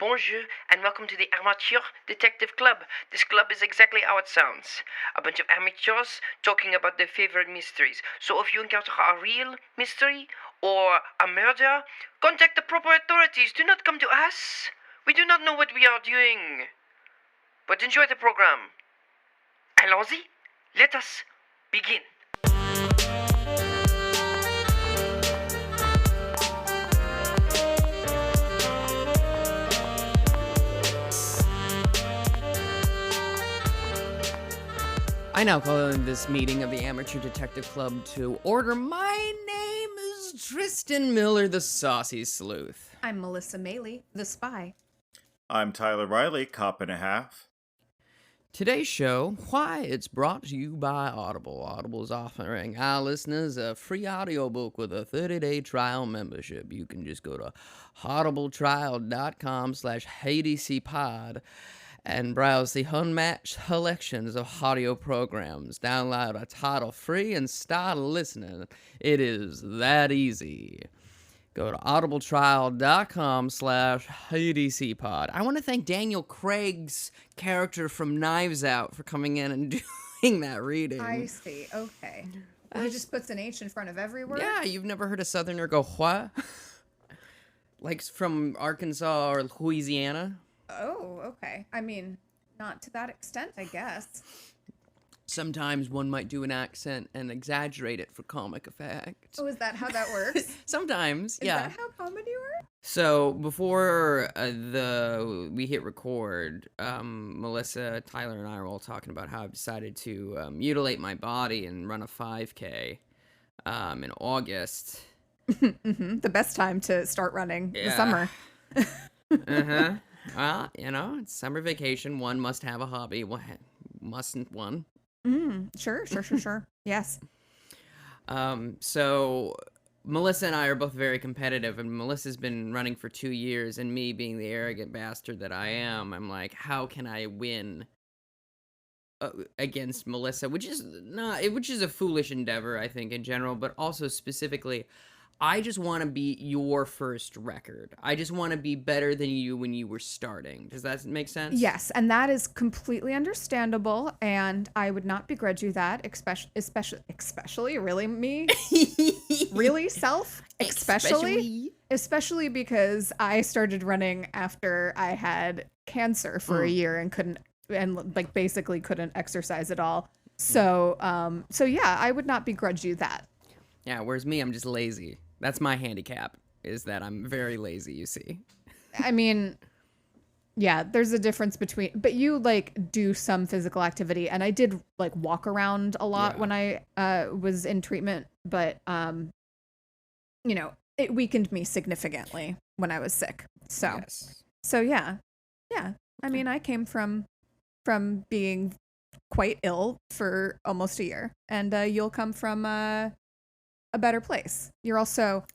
bonjour, and welcome to the Amateur Detective Club. This club is exactly how it sounds. A bunch of amateurs talking about their favorite mysteries. So if you encounter a real mystery or a murder, contact the proper authorities. Do not come to us. We do not know what we are doing. But enjoy the program. Allons-y. Let us begin. I now call in this meeting of the Amateur Detective Club to order. My name is Tristan Miller, the Saucy Sleuth. I'm Melissa Meli, the spy. I'm Tyler Riley, cop and a half. Today's show, why, it's brought to you by Audible. Audible is offering our listeners a free audiobook with a 30-day trial membership. You can just go to audibletrial.com/HDCpod and browse the unmatched collections of audio programs. Download a title free and start listening. It is that easy. Go to audibletrial.com/HDCpod. I want to thank Daniel Craig's character from Knives Out for coming in and doing that reading. I see, okay. He just puts an H in front of every word? Yeah, you've never heard a Southerner go, what? Like from Arkansas or Louisiana? Oh, okay. I mean, not to that extent, I guess. Sometimes one might do an accent and exaggerate it for comic effect. Oh, is that how that works? Sometimes, yeah. Is that how comedy works? So before we hit record, Melissa, Tyler, and I were all talking about how I've decided to mutilate my body and run a 5K in August. Mm-hmm. The best time to start running, the summer. Uh-huh. Well, you know, it's summer vacation. One must have a hobby. Mustn't one? Sure. Yes. So Melissa and I are both very competitive, and Melissa's been running for 2 years, and me being the arrogant bastard that I am, I'm like, how can I win against Melissa? Which is a foolish endeavor, I think, in general, but also specifically, I just want to be your first record. I just want to be better than you when you were starting. Does that make sense? Yes, and that is completely understandable, and I would not begrudge you that, especially really me? Really, self? Especially because I started running after I had cancer for a year and basically couldn't exercise at all. So yeah, I would not begrudge you that. Yeah, whereas me, I'm just lazy. That's my handicap, is that I'm very lazy, you see. I mean, yeah, there's a difference but you, do some physical activity, and I did, walk around a lot when I was in treatment, but, it weakened me significantly when I was sick. So, yes. So yeah. I mean, I came from being quite ill for almost a year, and you'll come from a better place. You're also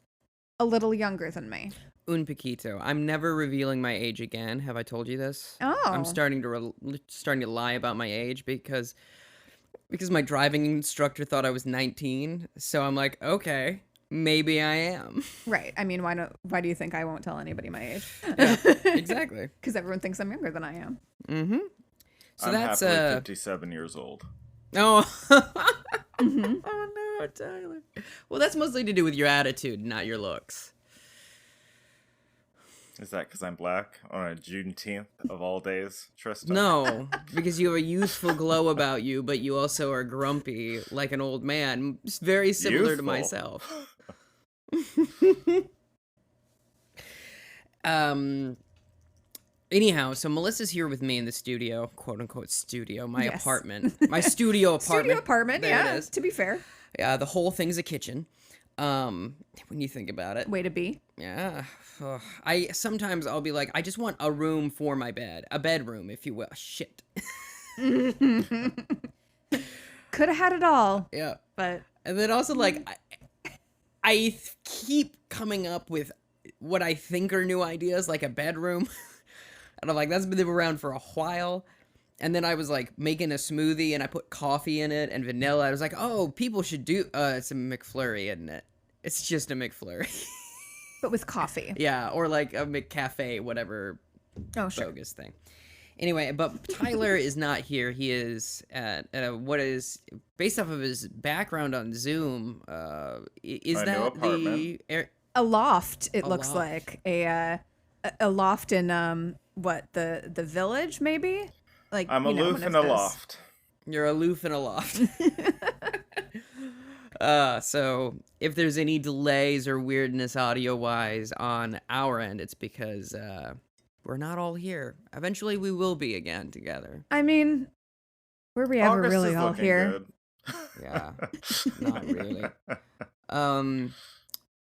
a little younger than me. Un poquito. I'm never revealing my age again. Have I told you this? Oh. I'm starting to lie about my age because my driving instructor thought I was 19. So I'm like, okay, maybe I am. Right. I mean, why do you think I won't tell anybody my age? Yeah, exactly. Because everyone thinks I'm younger than I am. Mm-hmm. So I'm that's happily 57 years old. Oh. Mm-hmm. Oh no, Tyler. Well, that's mostly to do with your attitude, not your looks. Is that because I'm black on a Juneteenth of all days, Tristan? No, because you have a youthful glow about you, but you also are grumpy like an old man. It's very similar to myself. Anyhow, so Melissa's here with me in the studio, quote unquote studio, my apartment, my studio apartment. Studio apartment, there yeah. It is. To be fair. Yeah, the whole thing's a kitchen. When you think about it. Way to be. Yeah. Ugh. I'll be like, I just want a room for my bed. A bedroom, if you will. Shit. Could have had it all. Yeah. But. And then also, I keep coming up with what I think are new ideas, like a bedroom. And I'm like, that's been around for a while. And then I was making a smoothie and I put coffee in it and vanilla. I was like, oh, people should do, it's a McFlurry, isn't it? It's just a McFlurry. But with coffee. Yeah, or a McCafe, whatever Oh, sure. bogus thing. Anyway, but Tyler is not here. He is at what is based off of his background on Zoom. Is My new that apartment. A loft, it A looks loft. like. A loft in, what, the village, maybe? Like, I'm you know, aloof one in of a those- loft. You're aloof in a loft. So if there's any delays or weirdness audio-wise on our end, it's because we're not all here. Eventually, we will be again together. I mean, were we ever August really is all looking here? good. Yeah, not really.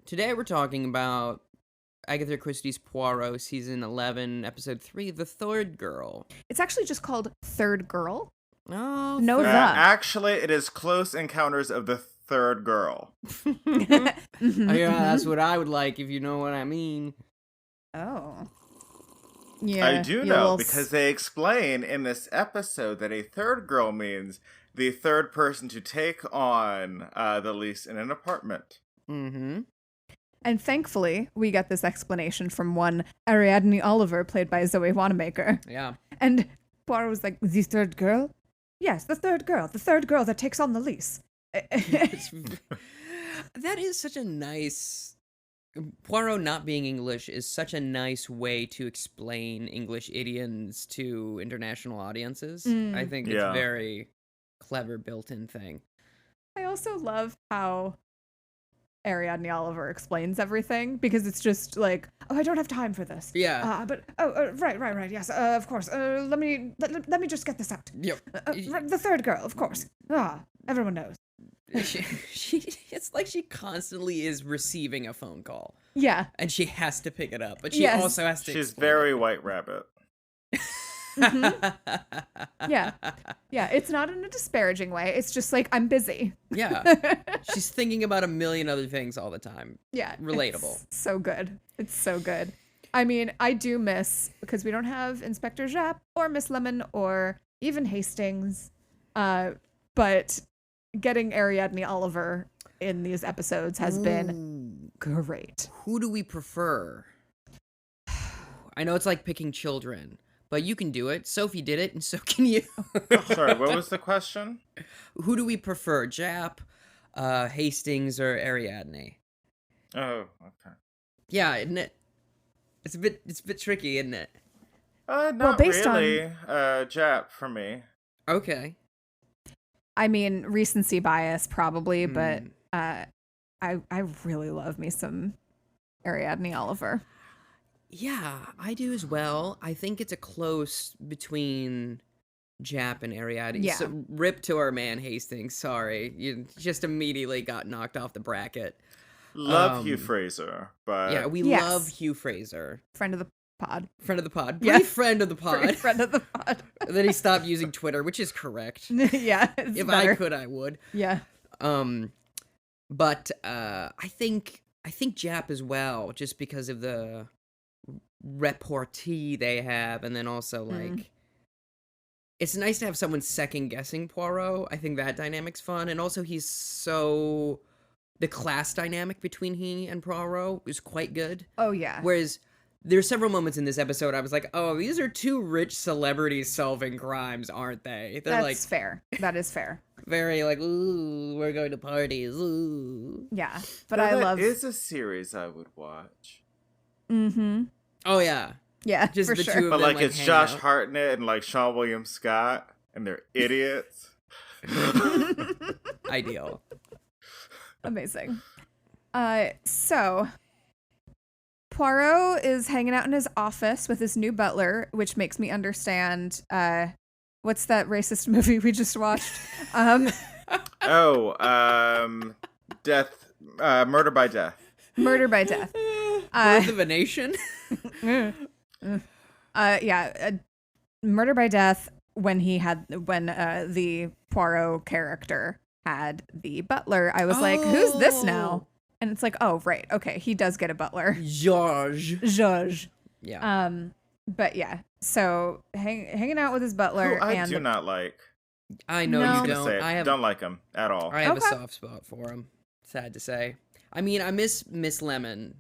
Today we're talking about Agatha Christie's Poirot, season 11, episode 3, The Third Girl. It's actually just called Third Girl. Oh, No, third- the. Actually, it is Close Encounters of the Third Girl. Mhm, Yeah, that's mhm. what I would like, if you know what I mean. Oh. Yeah. I do you know little because they explain in this episode that a third girl means the third person to take on the lease in an apartment. Mm-hmm. And thankfully, we get this explanation from one Ariadne Oliver, played by Zoe Wanamaker. Yeah. And Poirot was like, the third girl? Yes, the third girl that takes on the lease. That is such a nice... Poirot not being English is such a nice way to explain English idioms to international audiences. I think it's Yeah. very clever built-in thing. I also love how Ariadne Oliver explains everything, because it's just like, oh, I don't have time for this. Yeah. Right, yes, of course. Let me just get this out. Yep. The third girl, of course. Everyone knows. It's like she constantly is receiving a phone call. Yeah. And she has to pick it up, but she Yes. also has to She's explain very it. White Rabbit. Yeah. Yeah, it's not in a disparaging way. It's just like, I'm busy. Yeah. She's thinking about a million other things all the time. Yeah. Relatable. It's so good. It's so good. I mean, I do miss, because we don't have Inspector Japp or Miss Lemon or even Hastings, but getting Ariadne Oliver in these episodes has been great. Who do we prefer? I know it's like picking children, but you can do it. Sophie did it, and so can you. Sorry, what was the question? Who do we prefer, Japp, Hastings, or Ariadne? Oh, okay. Yeah, isn't it? It's a bit tricky, isn't it? Not based on- really. Jap for me. Okay. I mean, recency bias probably, but Hmm. I really love me some Ariadne Oliver. Yeah, I do as well. I think it's a close between Japp and Ariadne. Yeah. So, rip to our man Hastings. Sorry, you just immediately got knocked off the bracket. Love Hugh Fraser, but Yeah, we Yes. love Hugh Fraser, Friend of the pod. friend of the pod, Yeah. brief friend of the pod. Friend of the pod. Then he stopped using Twitter, which is correct. Yeah, it's If better. I could, I would. Yeah. But I think Japp as well, just because of the repartee they have, and then also like it's nice to have someone second guessing Poirot. I think that dynamic's fun, and also he's so the class dynamic between he and Poirot is quite good. Oh yeah. Whereas there's several moments in this episode I was like, oh, these are two rich celebrities solving crimes, aren't they? They're That's like fair. That is fair. very like, ooh, we're going to parties, ooh. Yeah. But Now, I that love is a series I would watch. Mm-hmm. Oh yeah, Yeah, just for the sure. two of But them. like it's hang Josh out. Hartnett and like Sean William Scott, and they're idiots. Ideal. Amazing. So Poirot is hanging out in his office with his new butler, which makes me understand what's that racist movie we just watched? Murder by Death. Murder by Death. Birth of a Nation. Murder by Death when the Poirot character had the butler, I was like, who's this now? And it's like, oh, right. Okay, he does get a butler. George. George. Yeah. But yeah, so hanging out with his butler Who I and do not like. I know No. you I'm gonna say don't. it. I have. Don't like him at all. I have Okay. a soft spot for him. Sad to say. I mean, I miss Miss Lemon,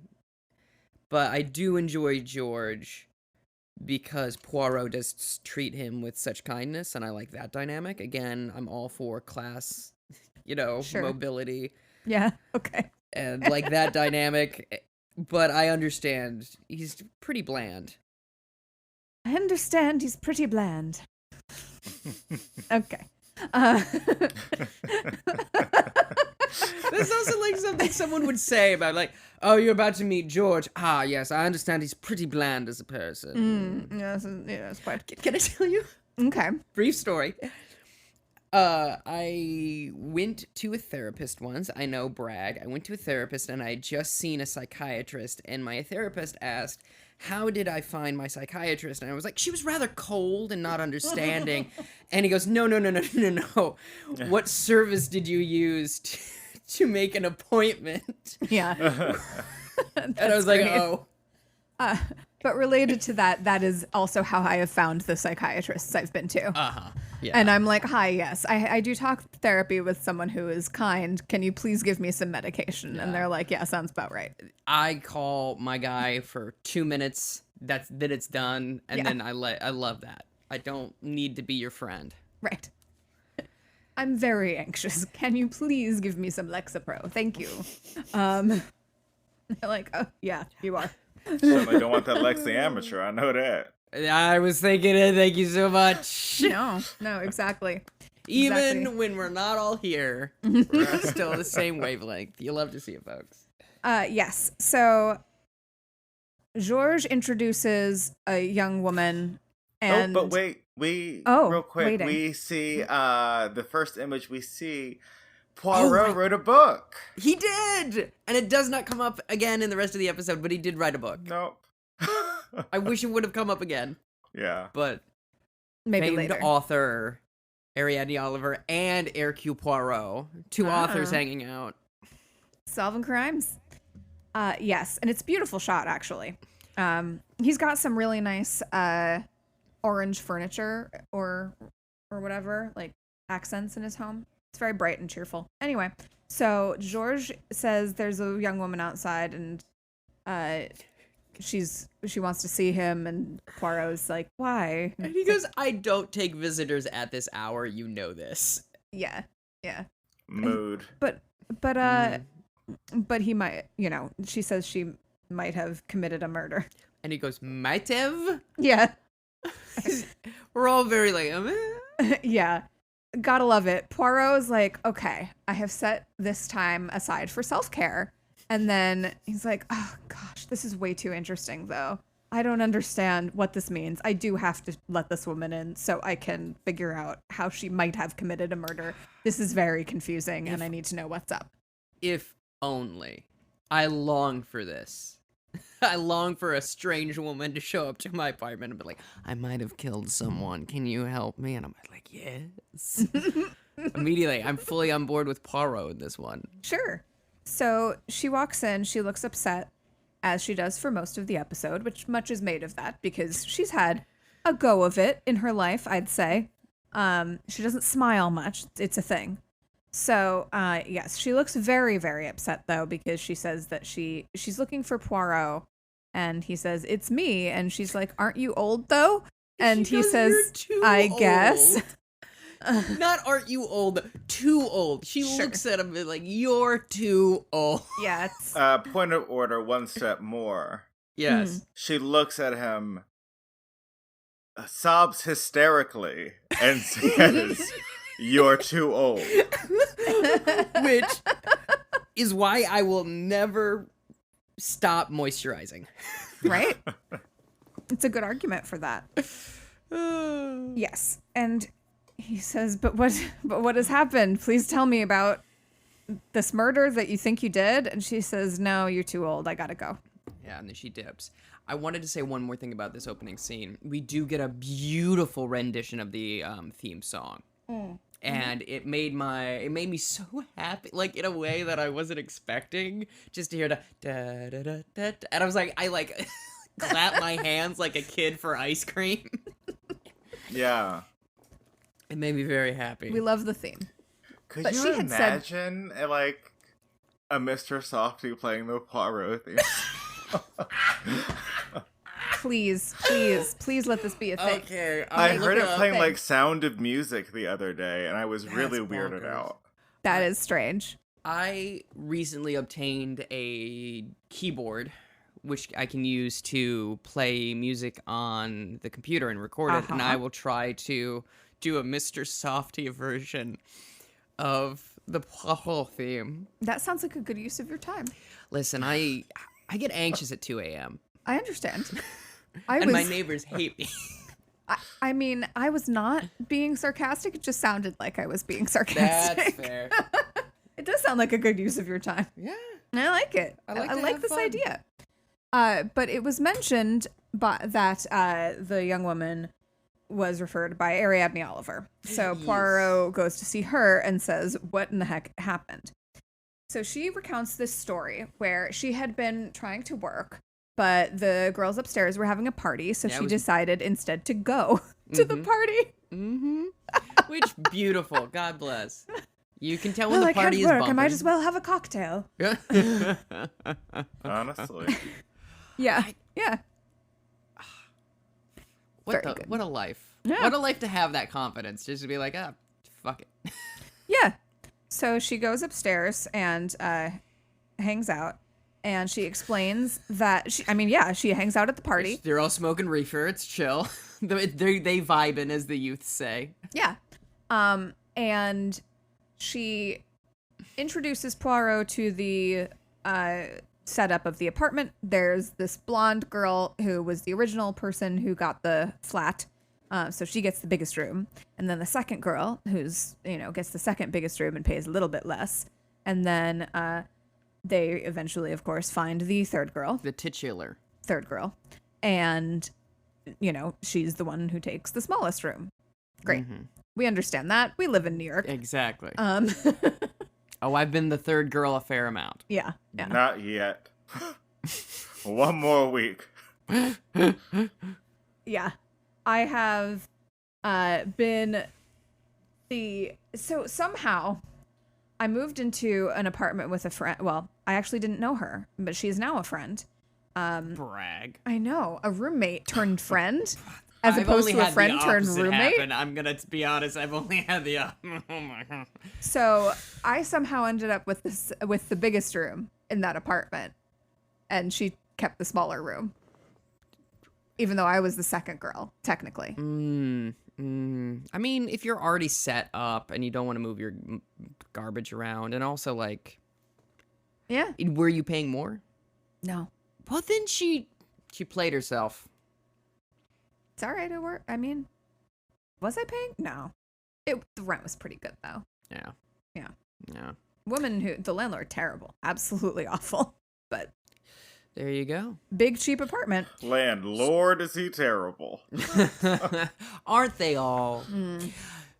but I do enjoy George. because Poirot does treat him with such kindness, and I like that dynamic. Again, I'm all for class, Sure. mobility, Yeah. Okay. and like that dynamic. But I understand he's pretty bland. I understand he's pretty bland. Okay. That's also like something someone would say about like, oh, you're about to meet George. Ah, yes, I understand he's pretty bland as a person. Yes, quite. Can I tell you? Okay. Brief story. I went to a therapist once. I know, brag. I went to a therapist and I had just seen a psychiatrist, and my therapist asked, how did I find my psychiatrist? And I was like, she was rather cold and not understanding. And he goes, no. What service did you use to make an appointment? Yeah. And I was like, great. oh. But related to that, that is also how I have found the psychiatrists I've been to. Uh-huh. Yeah. And I'm like, hi, yes, I do talk therapy with someone who is kind. Can you please give me some medication? Yeah. And they're like, yeah, sounds about right. I call my guy for 2 minutes. Then it's done, and then I love that. I don't need to be your friend. Right. I'm very anxious. Can you please give me some Lexapro? Thank you. They're like, oh, yeah, you are. Certainly don't want that Lexi amateur. I know that. I was thinking it. Thank you so much. No, exactly. Even Exactly. when we're not all here, we're still the same wavelength. You love to see it, folks. Yes. So Georges introduces a young woman, and but wait, real quick, waiting. we see the first image we see. Poirot wrote a book. He did, and it does not come up again in the rest of the episode. But he did write a book. Nope. I wish it would have come up again. Yeah. But maybe famed later. author Ariadne Oliver and Hercule Poirot, two authors hanging out. Solving crimes. Yes, and it's a beautiful shot, actually. He's got some really nice orange furniture or whatever, like accents in his home. It's very bright and cheerful. Anyway, so Georges says there's a young woman outside, and she wants to see him, and Poirot's like, why? And he goes, I don't take visitors at this hour, you know this. Yeah. Mood. But he might, she says she might have committed a murder. And he goes, might have? Yeah. We're all very like, Yeah. Gotta love it. Poirot's like, okay, I have set this time aside for self-care. And then he's like, oh gosh, this is way too interesting though. I don't understand what this means. I do have to let this woman in so I can figure out how she might have committed a murder. This is very confusing and I need to know what's up. If only. I long for this. I long for a strange woman to show up to my apartment and be like, I might have killed someone. Can you help me? And I'm like, yes. Immediately, I'm fully on board with Poirot in this one. Sure. So she walks in. She looks upset, as she does for most of the episode, which much is made of that because she's had a go of it in her life, I'd say. She doesn't smile much. It's a thing. So, yes, she looks very, very upset, though, because she says that she's looking for Poirot, and he says, it's me, and she's like, aren't you old, though? And he says, I guess. Not aren't you old, too old. She looks at him like, you're too old. Yeah, it's... Point of order, one step more. Yes. She looks at him, sobs hysterically, and says... You're too old. Which is why I will never stop moisturizing. Right? It's a good argument for that. Yes. And he says, but what has happened? Please tell me about this murder that you think you did. And she says, no, you're too old. I gotta go. Yeah, and then she dips. I wanted to say one more thing about this opening scene. We do get a beautiful rendition of the theme song. And it made me so happy, like in a way that I wasn't expecting, just to hear the da da da da, and I was like, I like clap my hands like a kid for ice cream. Yeah, it made me very happy. We love the theme. Could But you she had said- imagine like a Mr. Softy playing the Poirot theme? Please let this be a thing. Okay. I heard it playing thing. like Sound of Music the other day, and I was really That's weirded bonkers. out. That is strange. I recently obtained a keyboard, which I can use to play music on the computer and record it, and I will try to do a Mr. Softy version of the Poirot theme. That sounds like a good use of your time. Listen, I get anxious at 2 a.m. I understand. and my neighbors hate me. I mean, I was not being sarcastic. It just sounded like I was being sarcastic. That's fair. It does sound like a good use of your time. Yeah. I like it. I like I to like have this fun. idea. But it was mentioned that the young woman was referred by Ariadne Oliver. So Yes. Poirot goes to see her and says, "What in the heck happened?" So she recounts this story where she had been trying to work, but the girls upstairs were having a party, so Yeah, it she was- decided instead to go to the party. Mm-hmm. Which, beautiful. God bless. You can tell when Well, the I can't party is work. bumping. I might as well have a cocktail. Honestly. Yeah. Yeah. Very good. What a life. Yeah. What a life to have that confidence. Just to be like, fuck it. Yeah. So she goes upstairs and hangs out, and she explains that she hangs out at the party. They're all smoking reefer. It's chill. they vibing, as the youth say. Yeah. And she introduces Poirot to the setup of the apartment. There's this blonde girl who was the original person who got the flat. So she gets the biggest room. And then the second girl, who's, gets the second biggest room and pays a little bit less. And then they eventually, of course, find the third girl. The titular. And, she's the one who takes the smallest room. Great. We understand that. We live in New York. Exactly. Um, Oh, I've been the third girl a fair amount. yeah. Not yet. One more week. Yeah. I have been so somehow I moved into an apartment with a friend. Well, I actually didn't know her, but she's now a friend. Brag. I know, a roommate turned friend, as I've opposed only to a had friend the turned opposite roommate. happen. I'm gonna be honest. I've only had the. Oh my god. So I somehow ended up with the biggest room in that apartment, and she kept the smaller room, even though I was the second girl technically. I mean, if you're already set up and you don't want to move your garbage around, and also like, Yeah. were you paying more? No, Well, then she played herself. it's all right. It worked. I mean, was I paying? No. The rent was pretty good though. Yeah. Yeah. Yeah. The landlord, terrible, absolutely awful, but There you go. big cheap apartment. Landlord, is he terrible? Aren't they all?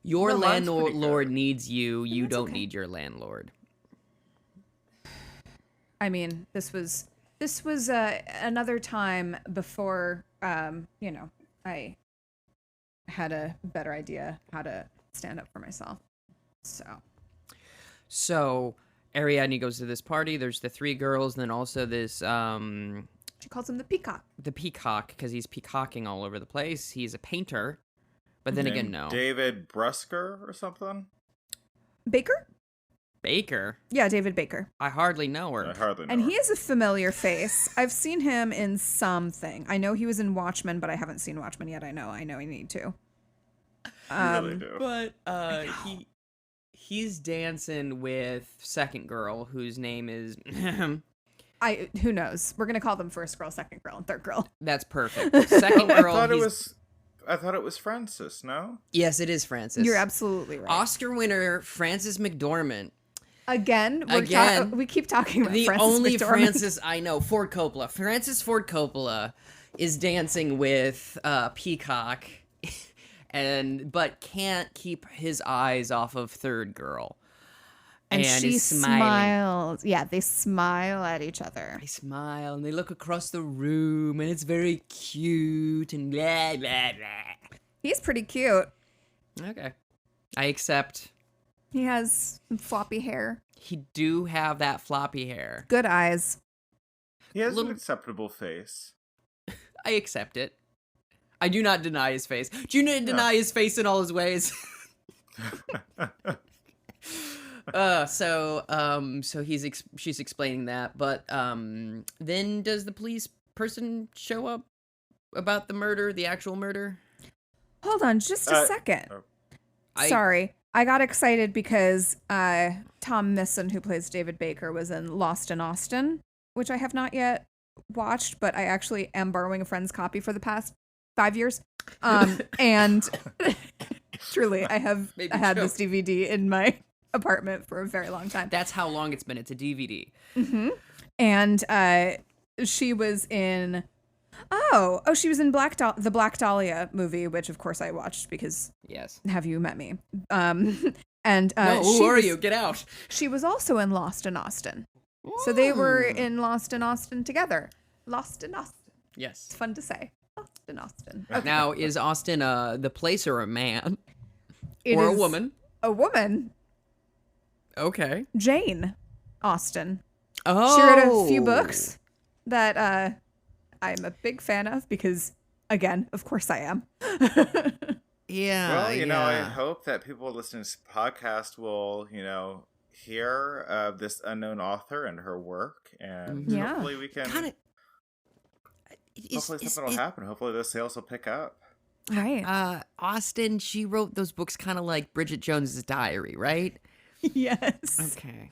Your No, mine's pretty landlord good. needs you. You That's don't okay. need your landlord. I mean, this was another time before I had a better idea how to stand up for myself. So Ariadne goes to this party. There's the three girls, and then also this She calls him the peacock. the peacock, because he's peacocking all over the place. He's a painter, but then again, Named no. David Brusker or something? Baker? Baker. Yeah, David Baker. I hardly know her. I hardly know. And her. he is a familiar face. I've seen him in something. I know he was in Watchmen, but I haven't seen Watchmen yet. I know I need to. You really do. But he's dancing with second girl, whose name is Who knows? We're gonna call them first girl, second girl, and third girl. that's perfect. Second I girl. thought it was Francis, no? Yes, it is Francis. You're absolutely right. Oscar winner Frances McDormand. Again, we keep talking about The Frances only McDormand. Francis I know, Ford Coppola. Francis Ford Coppola is dancing with Peacock, but can't keep his eyes off of third girl. and she is smiling. smiles. Yeah, they smile at each other. They smile and they look across the room, and it's very cute and blah blah blah. He's pretty cute. Okay, I accept. He has floppy hair, He do have that floppy hair. good eyes. He has Little- an acceptable face. I accept it. I do not deny his face. Do you deny his face in all his ways? So she's explaining that, but then does the police person show up about the murder, the actual murder? Hold on just a second. Sorry. I got excited because Tom Misson, who plays David Baker, was in Lost in Austin, which I have not yet watched, but I actually am borrowing a friend's copy for the past 5 years. And truly, I have had this DVD in my apartment for a very long time. That's how long it's been. It's a DVD. Mm-hmm. And she was in... she was in the Black Dahlia movie, which of course I watched because yes, have you met me? Who are you? Get out. She was also in Lost in Austin. Ooh. So they were in Lost in Austin together. Lost in Austin. Yes. It's fun to say. Lost in Austin. Okay. Now, is Austin the place or a man? It or is a woman? A woman. Okay. Jane Austen. Oh. She wrote a few books that I'm a big fan of because, again, of course I am. Yeah. Well, you know, I hope that people listening to this podcast will, hear of this unknown author and her work, and hopefully we can. Hopefully something will happen. Hopefully the sales will pick up. Right. Austen, she wrote those books kind of like Bridget Jones's Diary, right? Yes. Okay.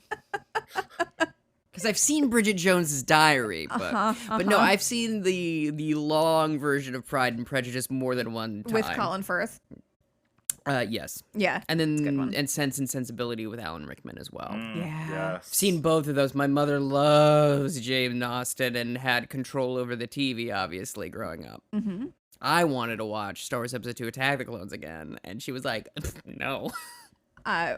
Because I've seen Bridget Jones's Diary, but no, I've seen the long version of Pride and Prejudice more than one time. With Colin Firth. Yes. Yeah. And then and Sense and Sensibility with Alan Rickman as well. Yeah. Yes. I've seen both of those. My mother loves Jane Austen and had control over the TV, obviously, growing up. Mm-hmm. I wanted to watch Star Wars Episode 2 Attack of the Clones again, and she was like, no.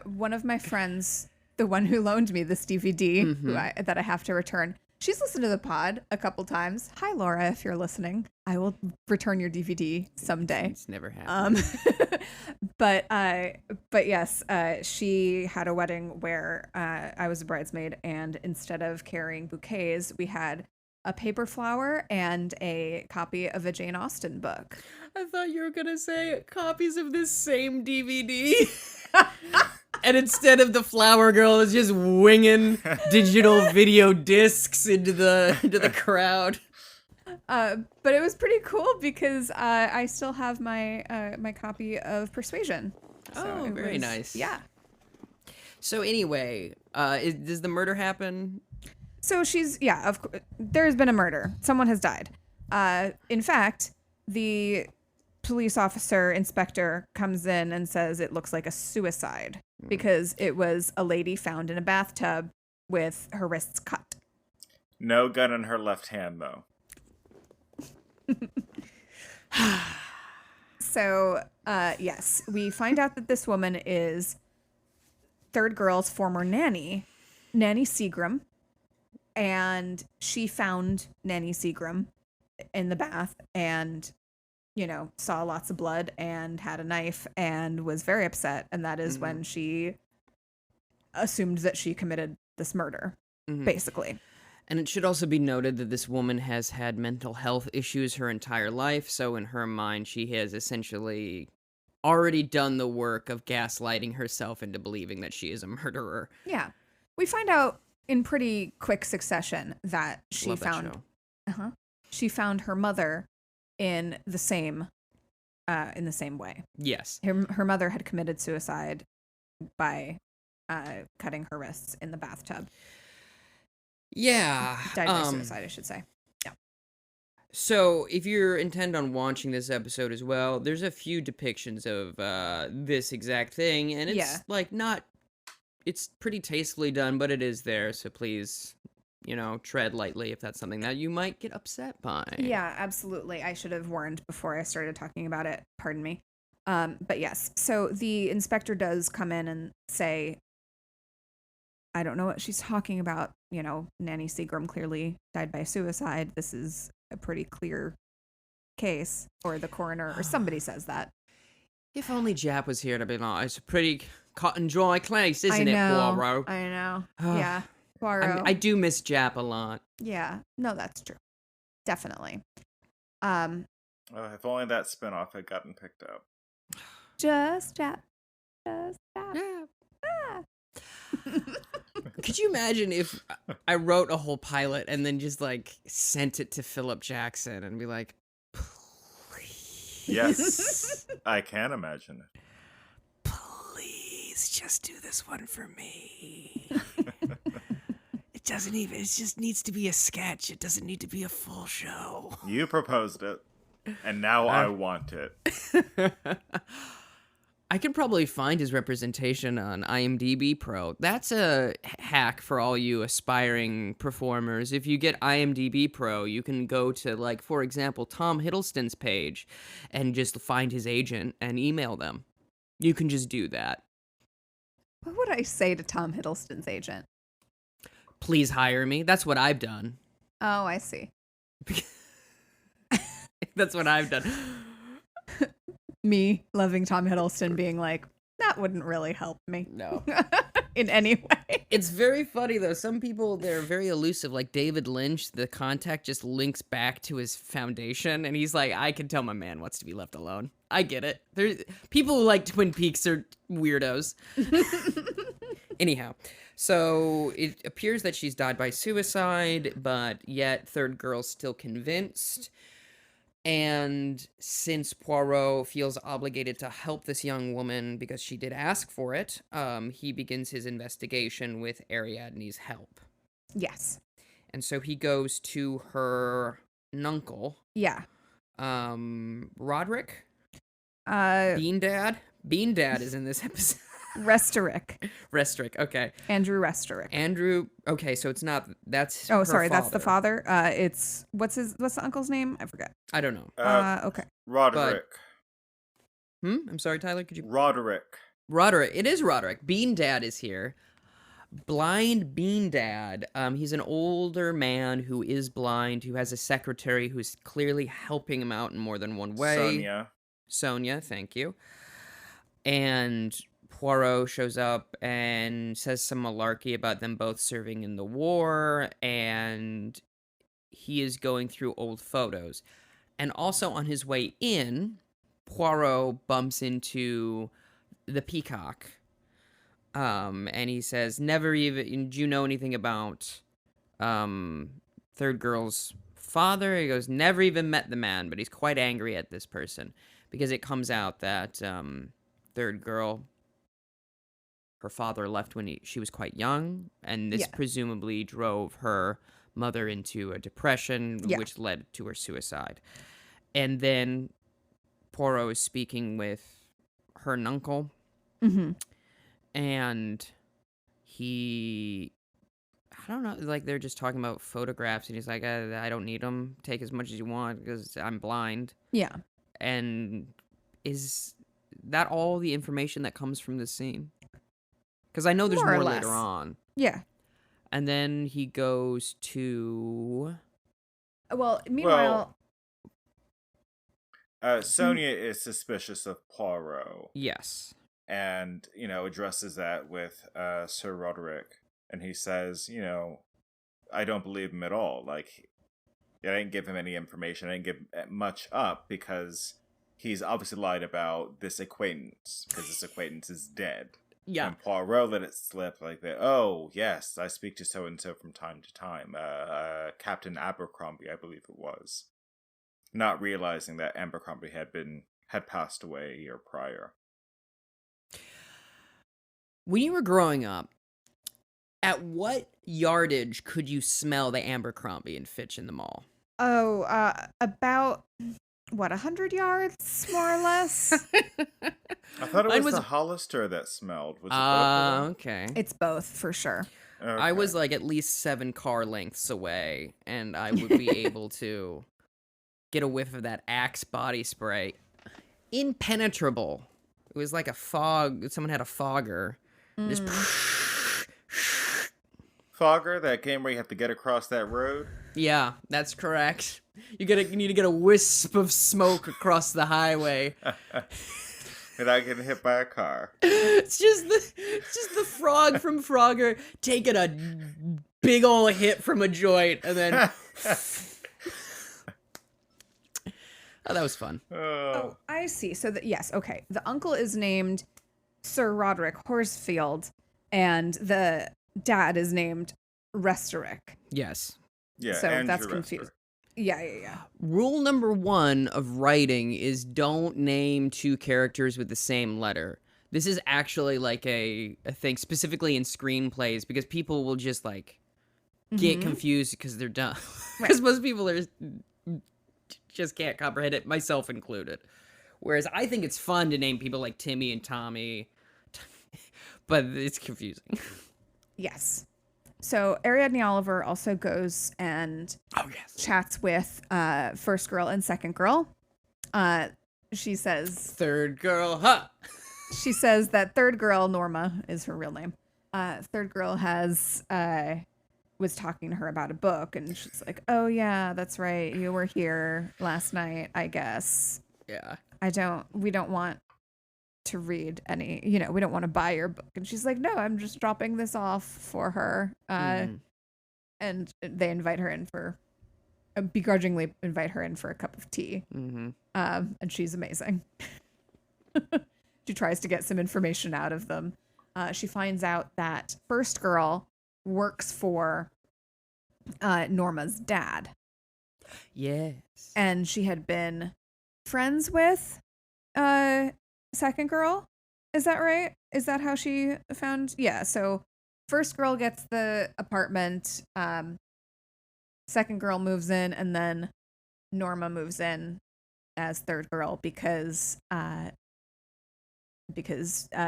One of my friends, the one who loaned me this DVD that I have to return, she's listened to the pod a couple times. Hi, Laura, if you're listening. I will return your DVD someday. It's never happened. But yes, she had a wedding where I was a bridesmaid, and instead of carrying bouquets, we had a paper flower and a copy of a Jane Austen book. I thought you were going to say copies of this same DVD. And instead of the flower girl, it was just winging digital video discs into the crowd. But it was pretty cool because I still have my my copy of Persuasion. So very nice. Yeah. So anyway, does the murder happen? So of course, there's been a murder. Someone has died. In fact, the police officer inspector comes in and says it looks like a suicide because it was a lady found in a bathtub with her wrists cut. No gun in her left hand, though. So, yes, we find out that this woman is third girl's former nanny, Nanny Seagram. And she found Nanny Seagram in the bath and, saw lots of blood and had a knife and was very upset. And that is when she assumed that she committed this murder, basically. And it should also be noted that this woman has had mental health issues her entire life. So in her mind, she has essentially already done the work of gaslighting herself into believing that she is a murderer. Yeah. We find out in pretty quick succession that she Love found that show. She found her mother in the same way. Yes. Her mother had committed suicide by cutting her wrists in the bathtub. Yeah. Died by suicide, I should say. Yeah. So if you're intent on watching this episode as well, there's a few depictions of this exact thing, and it's it's pretty tastefully done, but it is there, so please, tread lightly if that's something that you might get upset by. Yeah, absolutely. I should have warned before I started talking about it. Pardon me. But yes, so the inspector does come in and say, I don't know what she's talking about. Nanny Seagram clearly died by suicide. This is a pretty clear case, or the coroner, or somebody says that. If only Jap was here to be like, it's a pretty cut and dry case, isn't it, Poirot? I know. Yeah, Poirot. I do miss Jap a lot. Yeah, no, that's true. Definitely. Um, If only that spinoff had gotten picked up. just stop. Just stop. Yeah. Ah. Could you imagine if I wrote a whole pilot and then just like sent it to Philip Jackson and be like, please, Yes, I can imagine it. please just do this one for me. It just needs to be a sketch. It doesn't need to be a full show. You proposed it, and now I want it. I can probably find his representation on IMDb Pro. That's a hack for all you aspiring performers. If you get IMDb Pro, you can go to, like, for example, Tom Hiddleston's page and just find his agent and email them. You can just do that. What would I say to Tom Hiddleston's agent? Please hire me. That's what I've done. Oh, I see. That's what I've done. Me loving Tom Hiddleston being like, that wouldn't really help me. No. In any way. It's very funny, though. Some people, they're very elusive. Like David Lynch, the contact just links back to his foundation, and he's like, I can tell my man wants to be left alone. I get it. People who like Twin Peaks are weirdos. Anyhow, so it appears that she's died by suicide, but yet third girl's still convinced. And since Poirot feels obligated to help this young woman because she did ask for it, he begins his investigation with Ariadne's help. Yes. And so he goes to her nuncle. Yeah. Roderick? Bean Bean Dad is in this episode. Restorick. Okay. Andrew Restorick. Okay, so it's not, that's Oh, her sorry, that's the father. father. It's, what's the uncle's name? I forget. I don't know. Okay. Roderick. I'm sorry, Tyler, could you? Roderick. It is Roderick. Bean Dad is here. Blind Bean Dad. He's an older man who is blind, who has a secretary who's clearly helping him out in more than one way. Sonia, thank you. And Poirot shows up and says some malarkey about them both serving in the war, and he is going through old photos. And also on his way in, Poirot bumps into the Peacock. And he says, do you know anything about third girl's father? He goes, never even met the man, but he's quite angry at this person because it comes out that third girl, her father left when she was quite young, and this presumably drove her mother into a depression, which led to her suicide. And then Poirot is speaking with her nuncle, and I don't know, like they're just talking about photographs, and he's like, I don't need them. Take as much as you want because I'm blind. Yeah. And is that all the information that comes from this scene? Because I know there's more later on. Yeah. And then he goes to... Well, meanwhile... Sonia is suspicious of Poirot. Yes. And, addresses that with Sir Roderick. And he says, I don't believe him at all. Like, I didn't give him any information. I didn't give much up because he's obviously lied about this acquaintance. Because this acquaintance is dead. Yeah. And Poirot let it slip like that. Oh, yes, I speak to so-and-so from time to time. Captain Abercrombie, I believe it was. Not realizing that Abercrombie had passed away a year prior. When you were growing up, at what yardage could you smell the Abercrombie and Fitch in the mall? Oh, about... 100 yards, more or less? I thought it was the Hollister that smelled. Was it both? Okay. It's both, for sure. Okay. I was like at least 7 car lengths away, and I would be able to get a whiff of that Axe body spray. Impenetrable. It was like a fog. Someone had a fogger. Just... Fogger, that game where you have to get across that road? Yeah, that's correct. You need to get a wisp of smoke across the highway. Without getting hit by a car. It's just the frog from Frogger taking a big ol' hit from a joint and then Oh, that was fun. Oh, I see. So yes, okay. The uncle is named Sir Roderick Horsfield, and the dad is named Restorick. Yes. Yeah, So Andrew that's Restor. confused. Yeah. Rule number 1 of writing is don't name 2 characters with the same letter. This is actually like a thing specifically in screenplays because people will just like get confused because they're dumb. Because most people are just can't comprehend it, myself included. Whereas I think it's fun to name people like Timmy and Tommy, but it's confusing. Yes. So Ariadne Oliver also goes and chats with first girl and second girl. She says Third girl, huh? She says that third girl, Norma is her real name. Third girl was talking to her about a book, and she's like, "Oh yeah, that's right. You were here last night, I guess. Yeah. We don't want to read any, we don't want to buy your book." And she's like, "No, I'm just dropping this off for her." And they invite her in begrudgingly invite her in for a cup of tea. And she's amazing. She tries to get some information out of them. She finds out that first girl works for Norma's dad. Yes. And she had been friends with second girl. Is that right? Is that how she found? Yeah. So first girl gets the apartment. Second girl moves in, and then Norma moves in as third girl because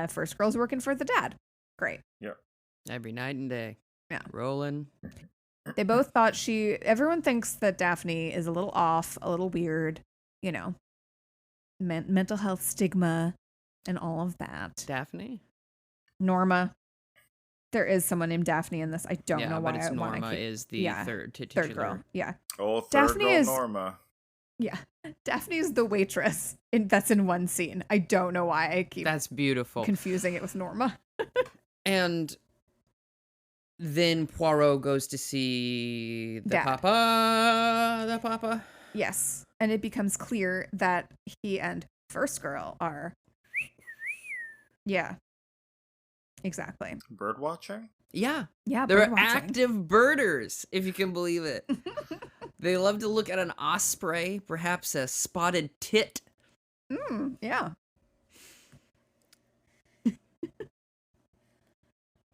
first girl's working for the dad. Great. Yep. Every night and day. Yeah. Rolling. They both thought everyone thinks that Daphne is a little off, a little weird, mental health stigma and all of that. Daphne? Norma. There is someone named Daphne in this. I don't know why but it's I want to Norma is the third titular. girl. Yeah. Oh, third Daphne girl is- Norma. Yeah. Daphne is the waitress that's in one scene. I don't know why I keep That's beautiful. confusing it with Norma. And then Poirot goes to see the Dad. papa. Yes. And it becomes clear that he and first girl are. Yeah. Exactly. Bird watching? Yeah. Yeah. They're bird watching. active birders, if you can believe it. They love to look at an osprey, perhaps a spotted tit. Yeah.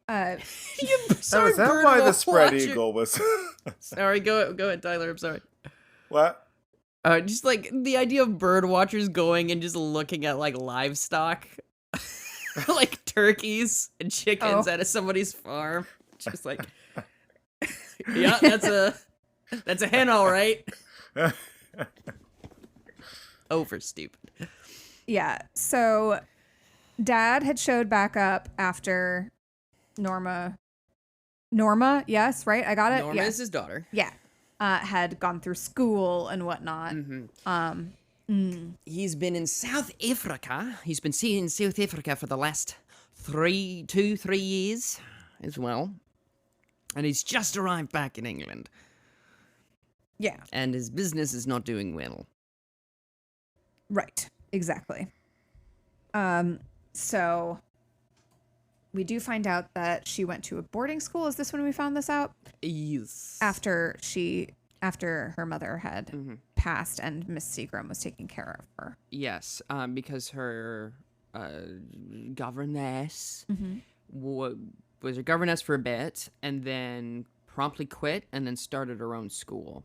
Sorry, Is that bird why the spread watcher. eagle was? Sorry, go ahead, Tyler. I'm sorry. What? Just like the idea of bird watchers going and just looking at like livestock, like turkeys and chickens at somebody's farm. Just like, yeah, that's a hen, all right. Over stupid. Yeah. So dad had showed back up after Norma, yes, right? I got it. Norma is his daughter. Yeah. Had gone through school and whatnot. He's been in South Africa. He's been seeing South Africa for the last 3 years as well. And he's just arrived back in England. Yeah. And his business is not doing well. Right. Exactly. So we do find out that she went to a boarding school. Is this when we found this out? Yes. After her mother had passed and Miss Seagram was taking care of her. Yes, because her governess was a governess for a bit and then promptly quit and then started her own school.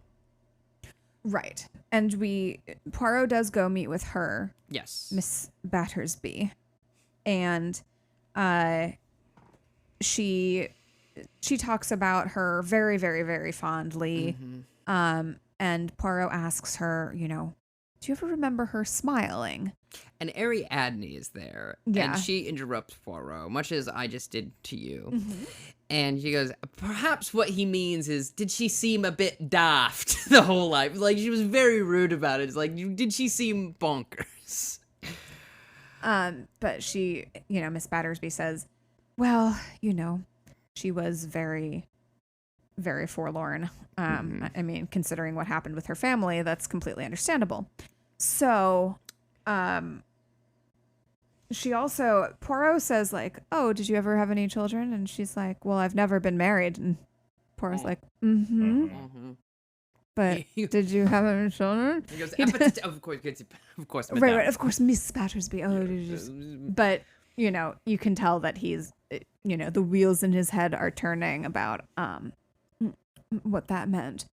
Right. And Poirot does go meet with her, Yes. Miss Battersby. And she talks about her very, very, very fondly. And Poirot asks her, do you ever remember her smiling? And Ariadne is there. Yeah. And she interrupts Poirot, much as I just did to you. And she goes, perhaps what he means is, did she seem a bit daft the whole life? Like, she was very rude about it. It's like, did she seem bonkers? But she, Miss Battersby says, well, she was very, very forlorn. I mean, considering what happened with her family, that's completely understandable. So, Poirot says like, "Oh, did you ever have any children?" And she's like, "Well, I've never been married." And Poirot's like, "Mm-hmm. But did you have any children?" He goes, of course, Right, of course, Miss Battersby. Oh, but you can tell that he's, the wheels in his head are turning about what that meant.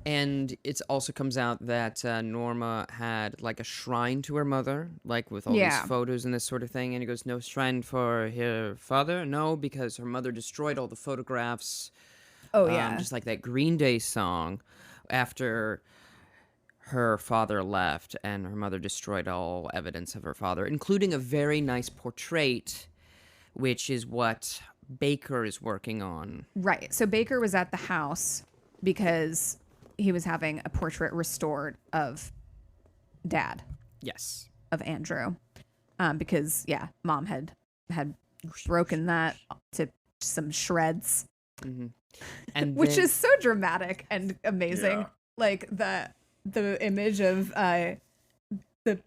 And it also comes out that Norma had like a shrine to her mother, like with all these photos and this sort of thing. And he goes, no shrine for her father? No, because her mother destroyed all the photographs. Oh, yeah. Just like that Green Day song after her father left, and her mother destroyed all evidence of her father, including a very nice portrait, which is what Baker is working on. Right. So Baker was at the house because he was having a portrait restored of Dad. Yes. Of Andrew. Because, Mom had broken that to some shreds. Mm-hmm. And which is so dramatic and amazing. Yeah. Like the image of the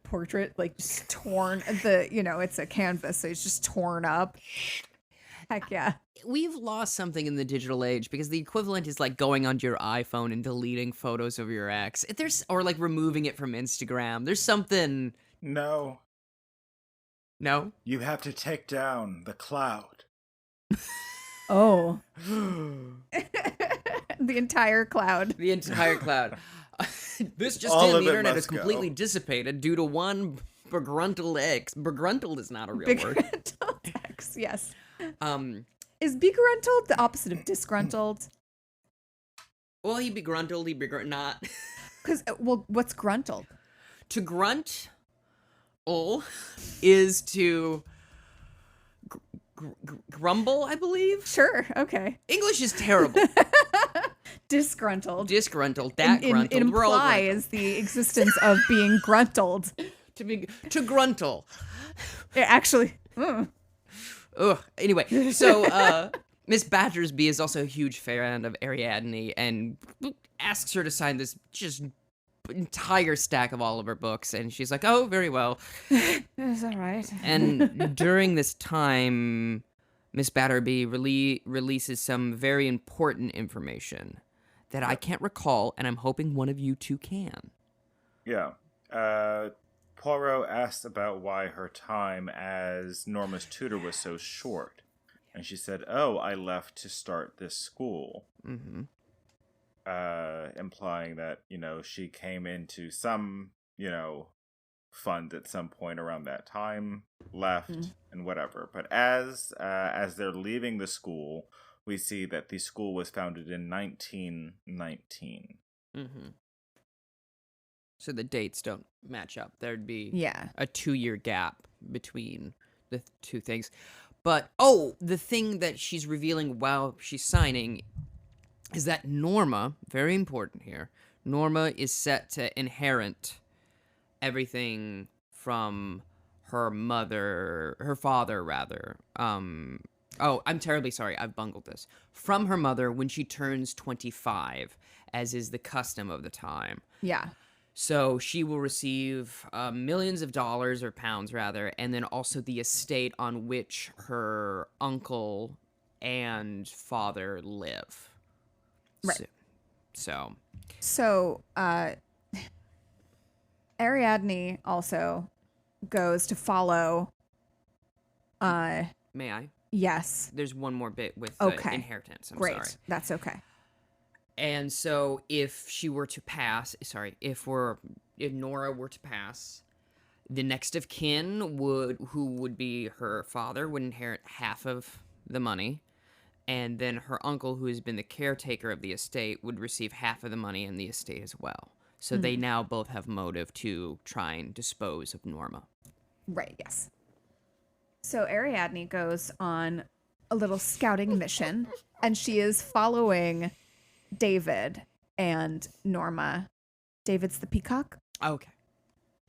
portrait, like just torn. It's a canvas, so it's just torn up. Heck yeah. We've lost something in the digital age because the equivalent is like going onto your iPhone and deleting photos of your ex. Or like removing it from Instagram. There's something. No. You have to take down the cloud. Oh. The entire cloud. This just All in, of the it internet is must go. completely dissipated due to one begruntled ex. Begruntled is not a real word. Begruntled ex, yes. Is begruntled the opposite of disgruntled? Well, he begruntled, not. Because, what's gruntled? To grunt is to grumble, I believe. Sure, okay. English is terrible. Disgruntled. Gruntled. It implies the existence of being gruntled. To gruntle. Actually. Ugh. Anyway, so Miss Battersby is also a huge fan of Ariadne and asks her to sign this just entire stack of all of her books, and she's like, oh, very well. That's all right. And during this time, Miss Battersby releases some very important information that I can't recall, and I'm hoping one of you two can. Yeah. Poirot asked about why her time as Norma's tutor was so short. And she said, oh, I left to start this school. Mm-hmm. Implying that, she came into some, fund at some point around that time, left, and whatever. But as they're leaving the school, we see that the school was founded in 1919. Mm-hmm. So the dates don't match up. There'd be a 2-year gap between the two things. But, the thing that she's revealing while she's signing is that Norma, very important here, Norma is set to inherit everything from her father, rather. I'm terribly sorry, I've bungled this. From her mother when she turns 25, as is the custom of the time. Yeah. So she will receive millions of dollars, or pounds rather, and then also the estate on which her uncle and father live. Right. So Ariadne also goes to follow. May I? Yes. There's one more bit with inheritance. I'm Great. sorry. That's okay. And so if she were to pass, if Nora were to pass, the next of kin who would be her father, would inherit half of the money. And then her uncle, who has been the caretaker of the estate, would receive half of the money and the estate as well. So they now both have motive to try and dispose of Norma. Right, yes. So Ariadne goes on a little scouting mission, and she is following David and Norma. David's the peacock? Okay.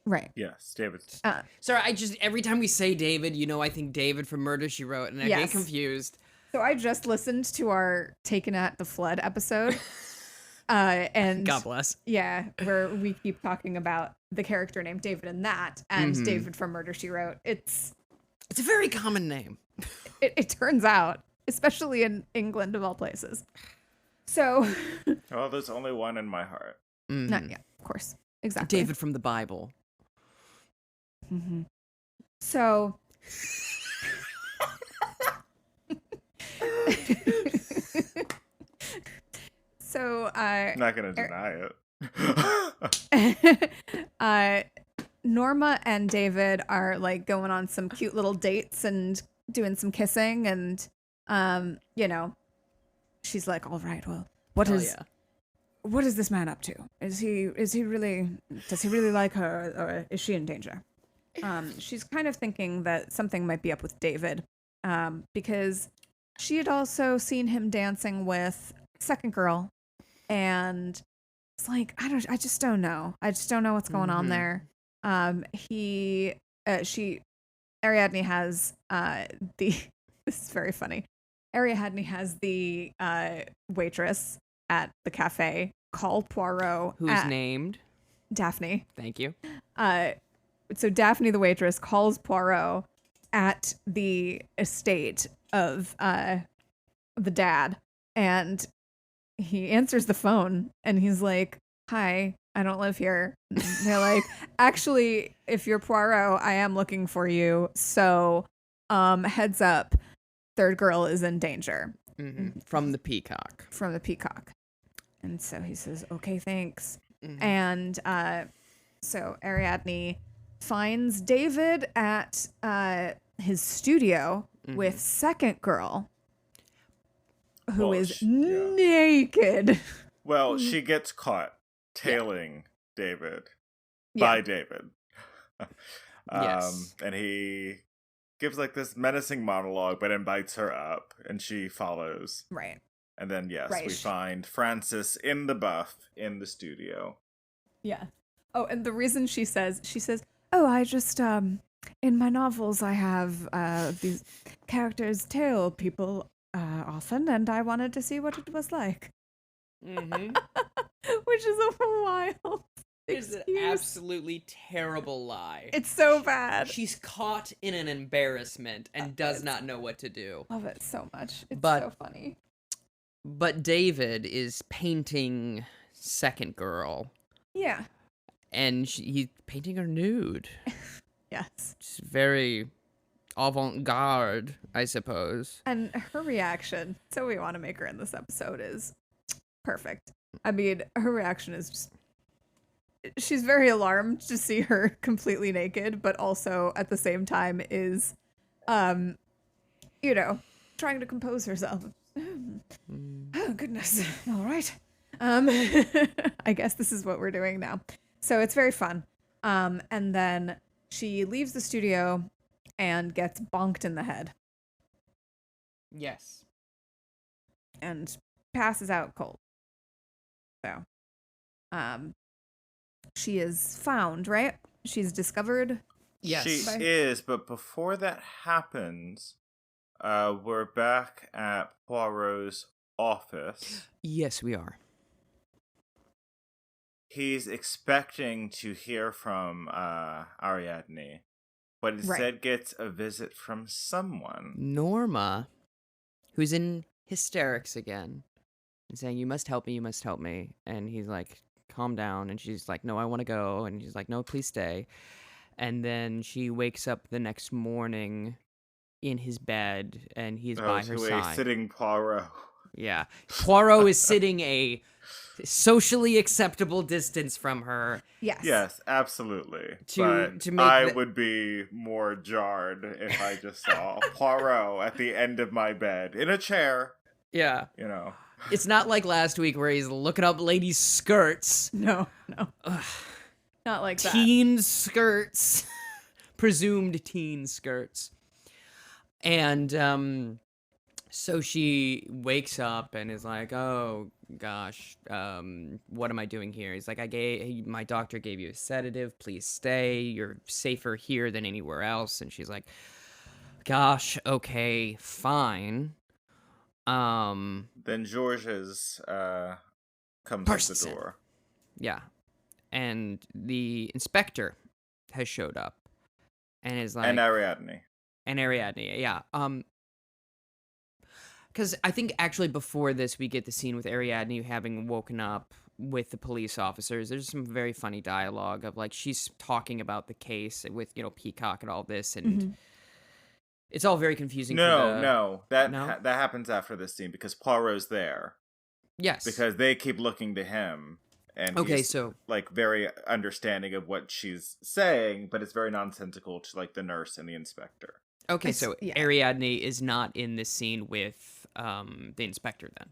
Right. Yes, David's. Sorry, every time we say David, I think David from Murder, She Wrote, and I get confused. So I just listened to our Taken at the Flood episode, And God bless. yeah, where we keep talking about the character named David in that, and David from Murder, She Wrote. It's a very common name. It turns out, especially in England of all places. So, Oh, there's only one in my heart. yeah, of course, exactly. David from the Bible. So, I'm not gonna deny it. Norma and David are like going on some cute little dates and doing some kissing, and you know, she's like, "All right, well, what is this man up to? Does he really like her, or is she in danger?" She's kind of thinking that something might be up with David, because she had also seen him dancing with second girl, and it's like, I just don't know. I just don't know what's going on there. Ariadne has this is very funny. Ariadne has the waitress at the cafe call Poirot, who's named Daphne. Thank you. So Daphne, the waitress, calls Poirot at the estate of the dad, and he answers the phone, and he's like, "Hi, I don't live here." And they're like, "Actually, if you're Poirot, I am looking for you. So, heads up, third girl is in danger." From the Peacock. From the Peacock. And so he says, "Okay, thanks." And so Ariadne finds David at his studio with second girl, who is naked. Well, she gets caught tailing David by David. Yes. And he gives like this menacing monologue, but invites her up, and she follows. Right. And then, we find Frances in the buff in the studio. Yeah. Oh, and the reason she says, "Oh, I just, in my novels, I have these characters tail people often, and I wanted to see what it was like." Which is a wild It's an absolutely terrible lie. It's so bad. She's caught in an embarrassment and does not know what to do. Love it so much. It's But- so funny. But David is painting second girl, Yeah. and he's painting her nude. Yes. It's very avant-garde, I suppose. And her reaction, so we want to make her in this episode, is perfect. I mean, her reaction is just, she's very alarmed to see her completely naked, but also at the same time is, you know, trying to compose herself. Oh, goodness. All right. I guess this is what we're doing now. So it's very fun. And then she leaves the studio and gets bonked in the head Yes. and passes out cold. So, she is found, right? She's discovered. Yes. She is, but before that happens, we're back at Poirot's office. Yes, we are. He's expecting to hear from Ariadne, but instead gets a visit from someone. Norma, who's in hysterics again, and saying, "You must help me, you must help me." And he's like, "Calm down." And she's like, "No, I want to go." And he's like, "No, please stay." And then she wakes up the next morning in his bed, and he's by her To side. a sitting Poirot. Yeah. Poirot is sitting a socially acceptable distance from her. Yes. Yes, absolutely. To make I would be more jarred if I just saw Poirot at the end of my bed in a chair. Yeah. You know. It's not like last week where he's looking up ladies' skirts. No. Not like that. Teen skirts. Presumed teen skirts. And so she wakes up and is like, "Oh gosh, what am I doing here?" He's like, my doctor gave you a sedative, please stay, you're safer here than anywhere else." And she's like, "Gosh, okay, fine." Then Georges comes bursts out the in. door. Yeah. And the inspector has showed up and is like... And Ariadne. And Ariadne, yeah. Because I think actually before this, we get the scene with Ariadne having woken up with the police officers. There's some very funny dialogue of like she's talking about the case with Peacock and all this, and it's all very confusing. No, that happens after this scene because Poirot's there. Yes, because they keep looking to him, and he's like very understanding of what she's saying, but it's very nonsensical to like the nurse and the inspector. Okay, so Ariadne is not in this scene with the inspector then.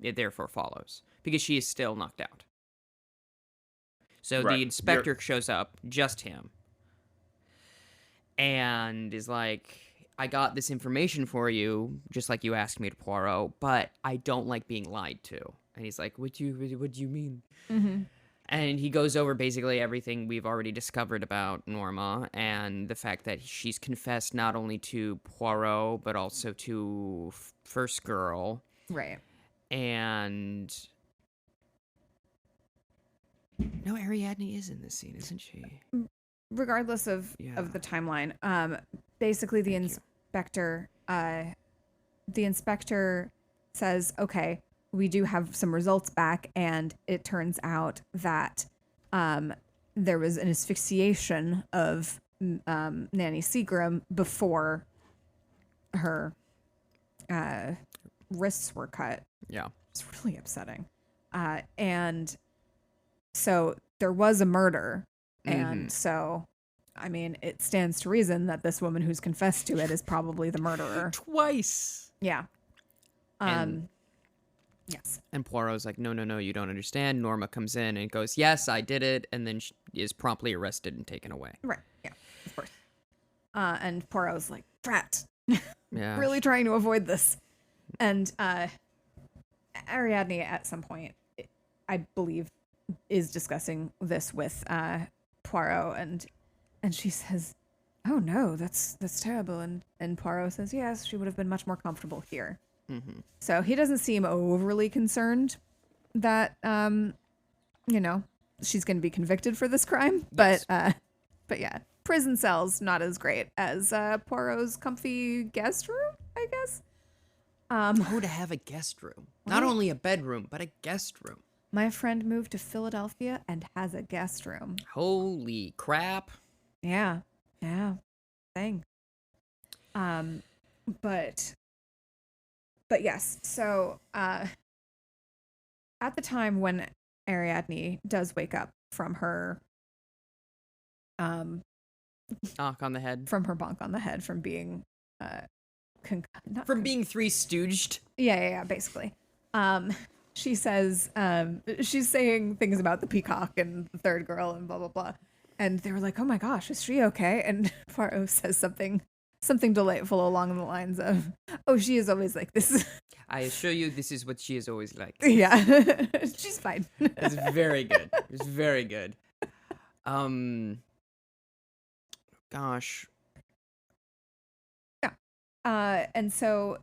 It therefore follows. Because she is still knocked out. So the inspector shows up, just him. And is like, I got this information for you, just like you asked me to Poirot, but I don't like being lied to. And he's like, what do you mean? Mm-hmm. And he goes over basically everything we've already discovered about Norma and the fact that she's confessed not only to Poirot, but also to First Girl. Right. And... No, Ariadne is in this scene, isn't she? Regardless of the timeline, basically the inspector says, okay, we do have some results back, and it turns out that there was an asphyxiation of Nanny Seagram before her wrists were cut. Yeah. It's really upsetting. And so there was a murder. And so, I mean, it stands to reason that this woman who's confessed to it is probably the murderer. Twice. Yeah. Yes. And Poirot's like, no, you don't understand. Norma comes in and goes, yes, I did it. And then she is promptly arrested and taken away. Right. Yeah, of course. And Poirot's like, drat. Yeah. Really trying to avoid this. And Ariadne at some point, I believe, is discussing this with Poirot, and she says, oh no, that's terrible. And Poirot says, yes, she would have been much more comfortable here. Mm-hmm. So he doesn't seem overly concerned that she's going to be convicted for this crime. Yes. But yeah, prison cells not as great as Poirot's comfy guest room, I guess. To have a guest room, not only a bedroom but a guest room. My friend moved to Philadelphia and has a guest room. Holy crap. Yeah. Thing. But yes, so at the time when Ariadne does wake up from her bonk on the head. From her bonk on the head, from being being Three Stooged. Yeah, basically. She says, she's saying things about the peacock and the third girl and blah, blah, blah. And they were like, oh my gosh, is she okay? And Poirot says something delightful along the lines of, oh, she is always like this. I assure you this is what she is always like. Yeah, she's fine. It's very good. It's very good. Gosh. Yeah. And so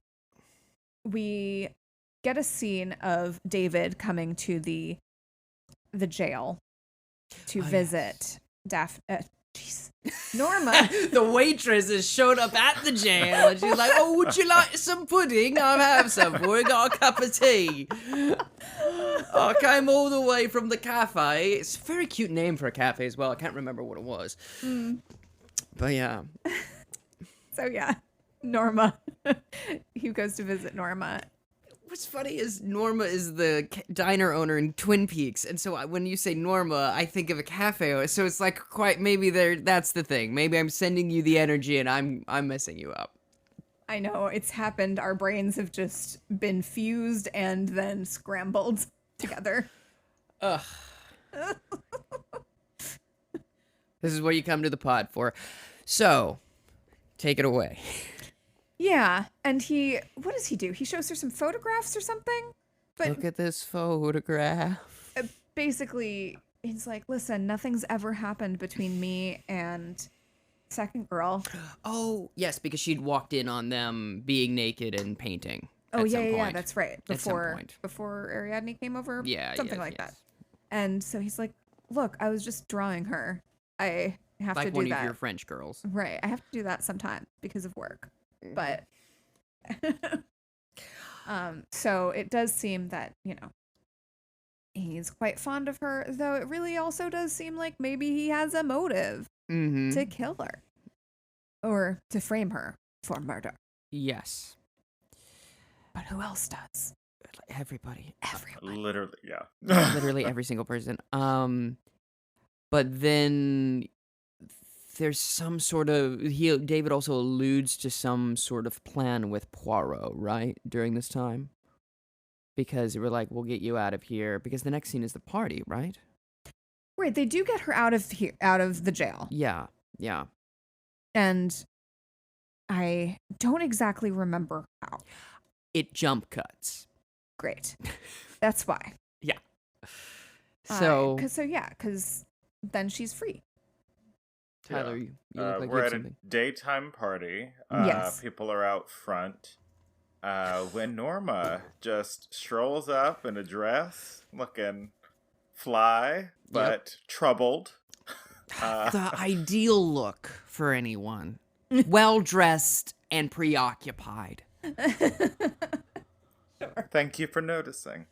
we get a scene of David coming to the jail to visit Norma. The waitress has showed up at the jail and she's like, oh, would you like some pudding? I'll have some for you. Got a cup of tea. I came all the way from the cafe. It's a very cute name for a cafe as well. I can't remember what it was. But yeah. So yeah, Norma. He goes to visit Norma. What's funny is Norma is the diner owner in Twin Peaks, and so when you say Norma, I think of a cafe. So it's like maybe that's the thing. Maybe I'm sending you the energy, and I'm messing you up. I know it's happened. Our brains have just been fused and then scrambled together. Ugh. This is what you come to the pod for. So, take it away. Yeah, and what does he do? He shows her some photographs or something? But look at this photograph. Basically, he's like, listen, nothing's ever happened between me and second girl. Oh, yes, because she'd walked in on them being naked and painting. Oh at yeah, some yeah, point. that's right. At some Before point. before Ariadne came over, Yeah, something yeah, like that. yes. And so he's like, "Look, I was just drawing her. I have to Like do one that. of your French girls. Right. I have to do that sometimes because of work." But so it does seem that, he's quite fond of her, though it really also does seem like maybe he has a motive Mm-hmm. to kill her or to frame her for murder. Yes. But who else does? Everybody. Literally, yeah. Literally every single person. But then there's some sort of David also alludes to some sort of plan with Poirot, right? During this time. Because we're like, we'll get you out of here. Because the next scene is the party, right? Right, they do get her out of here, out of the jail. Yeah. Yeah. And I don't exactly remember how. It jump cuts. Great. That's why. Yeah. So Because then she's free. Tyler, you look like you we're have at something. a daytime party. Yes. People are out front. When Norma just strolls up in a dress, looking fly, but troubled. The ideal look for anyone. Well dressed and preoccupied. Thank you for noticing.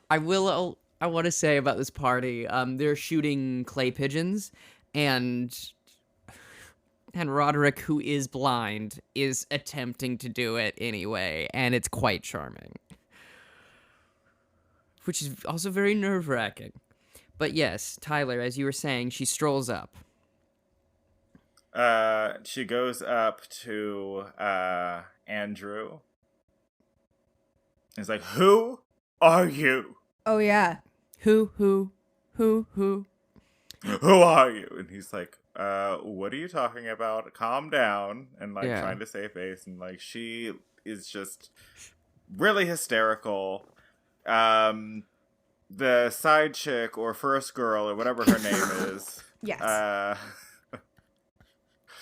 I want to say about this party, they're shooting clay pigeons, and Roderick, who is blind, is attempting to do it anyway, and it's quite charming. Which is also very nerve-wracking. But yes, Tyler, as you were saying, she strolls up. She goes up to Andrew. He's like, "Who are you? Oh, yeah. Who? Who are you?" And he's like, what are you talking about? Calm down. And like Yeah. trying to save face, and like she is just really hysterical. The side chick or first girl or whatever her name is. Yes.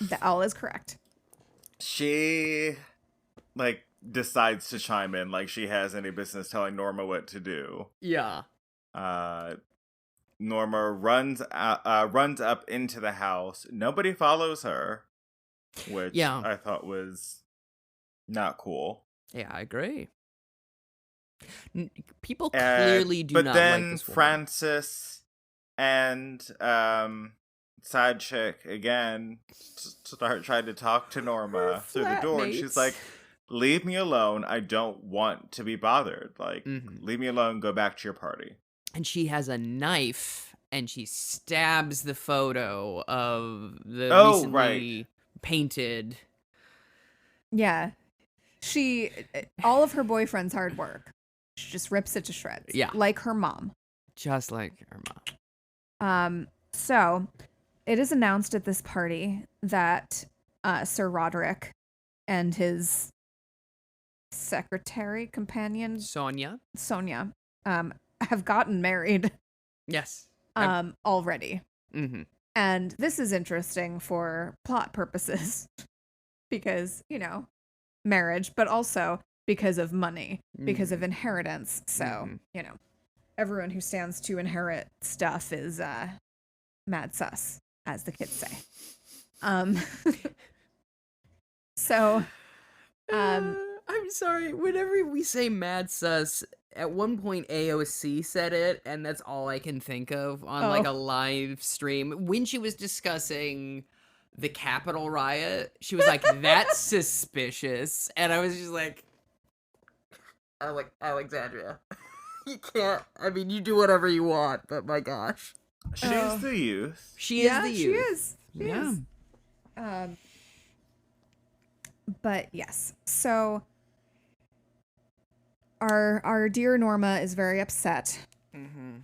That all is correct. She like decides to chime in like she has any business telling Norma what to do. Yeah. Norma runs up into the house. Nobody follows her, which I thought was not cool. Yeah, I agree. People clearly do not like this woman. But then Francis and side chick again start trying to talk to Norma through the door, and she's like, "Leave me alone. I don't want to be bothered. Like, leave me alone. Go back to your party." And she has a knife, and she stabs the photo of the recently painted. Yeah. All of her boyfriend's hard work. She just rips it to shreds. Yeah. Like her mom. Just like her mom. So, it is announced at this party that Sir Roderick and his secretary, companion, Sonia, have gotten married. Yes. Already. Mm-hmm. And this is interesting for plot purposes because, marriage, but also because of money, because of inheritance. So, everyone who stands to inherit stuff is mad sus, as the kids say. I'm sorry. Whenever we say mad sus, at one point AOC said it, and that's all I can think of on like a live stream. When she was discussing the Capitol riot, she was like, "That's suspicious," and I was just like, Alexandria, you can't. I mean, you do whatever you want, but my gosh, she's the youth. She is the youth. She is. But yes, so our dear Norma is very upset. Mm-hmm.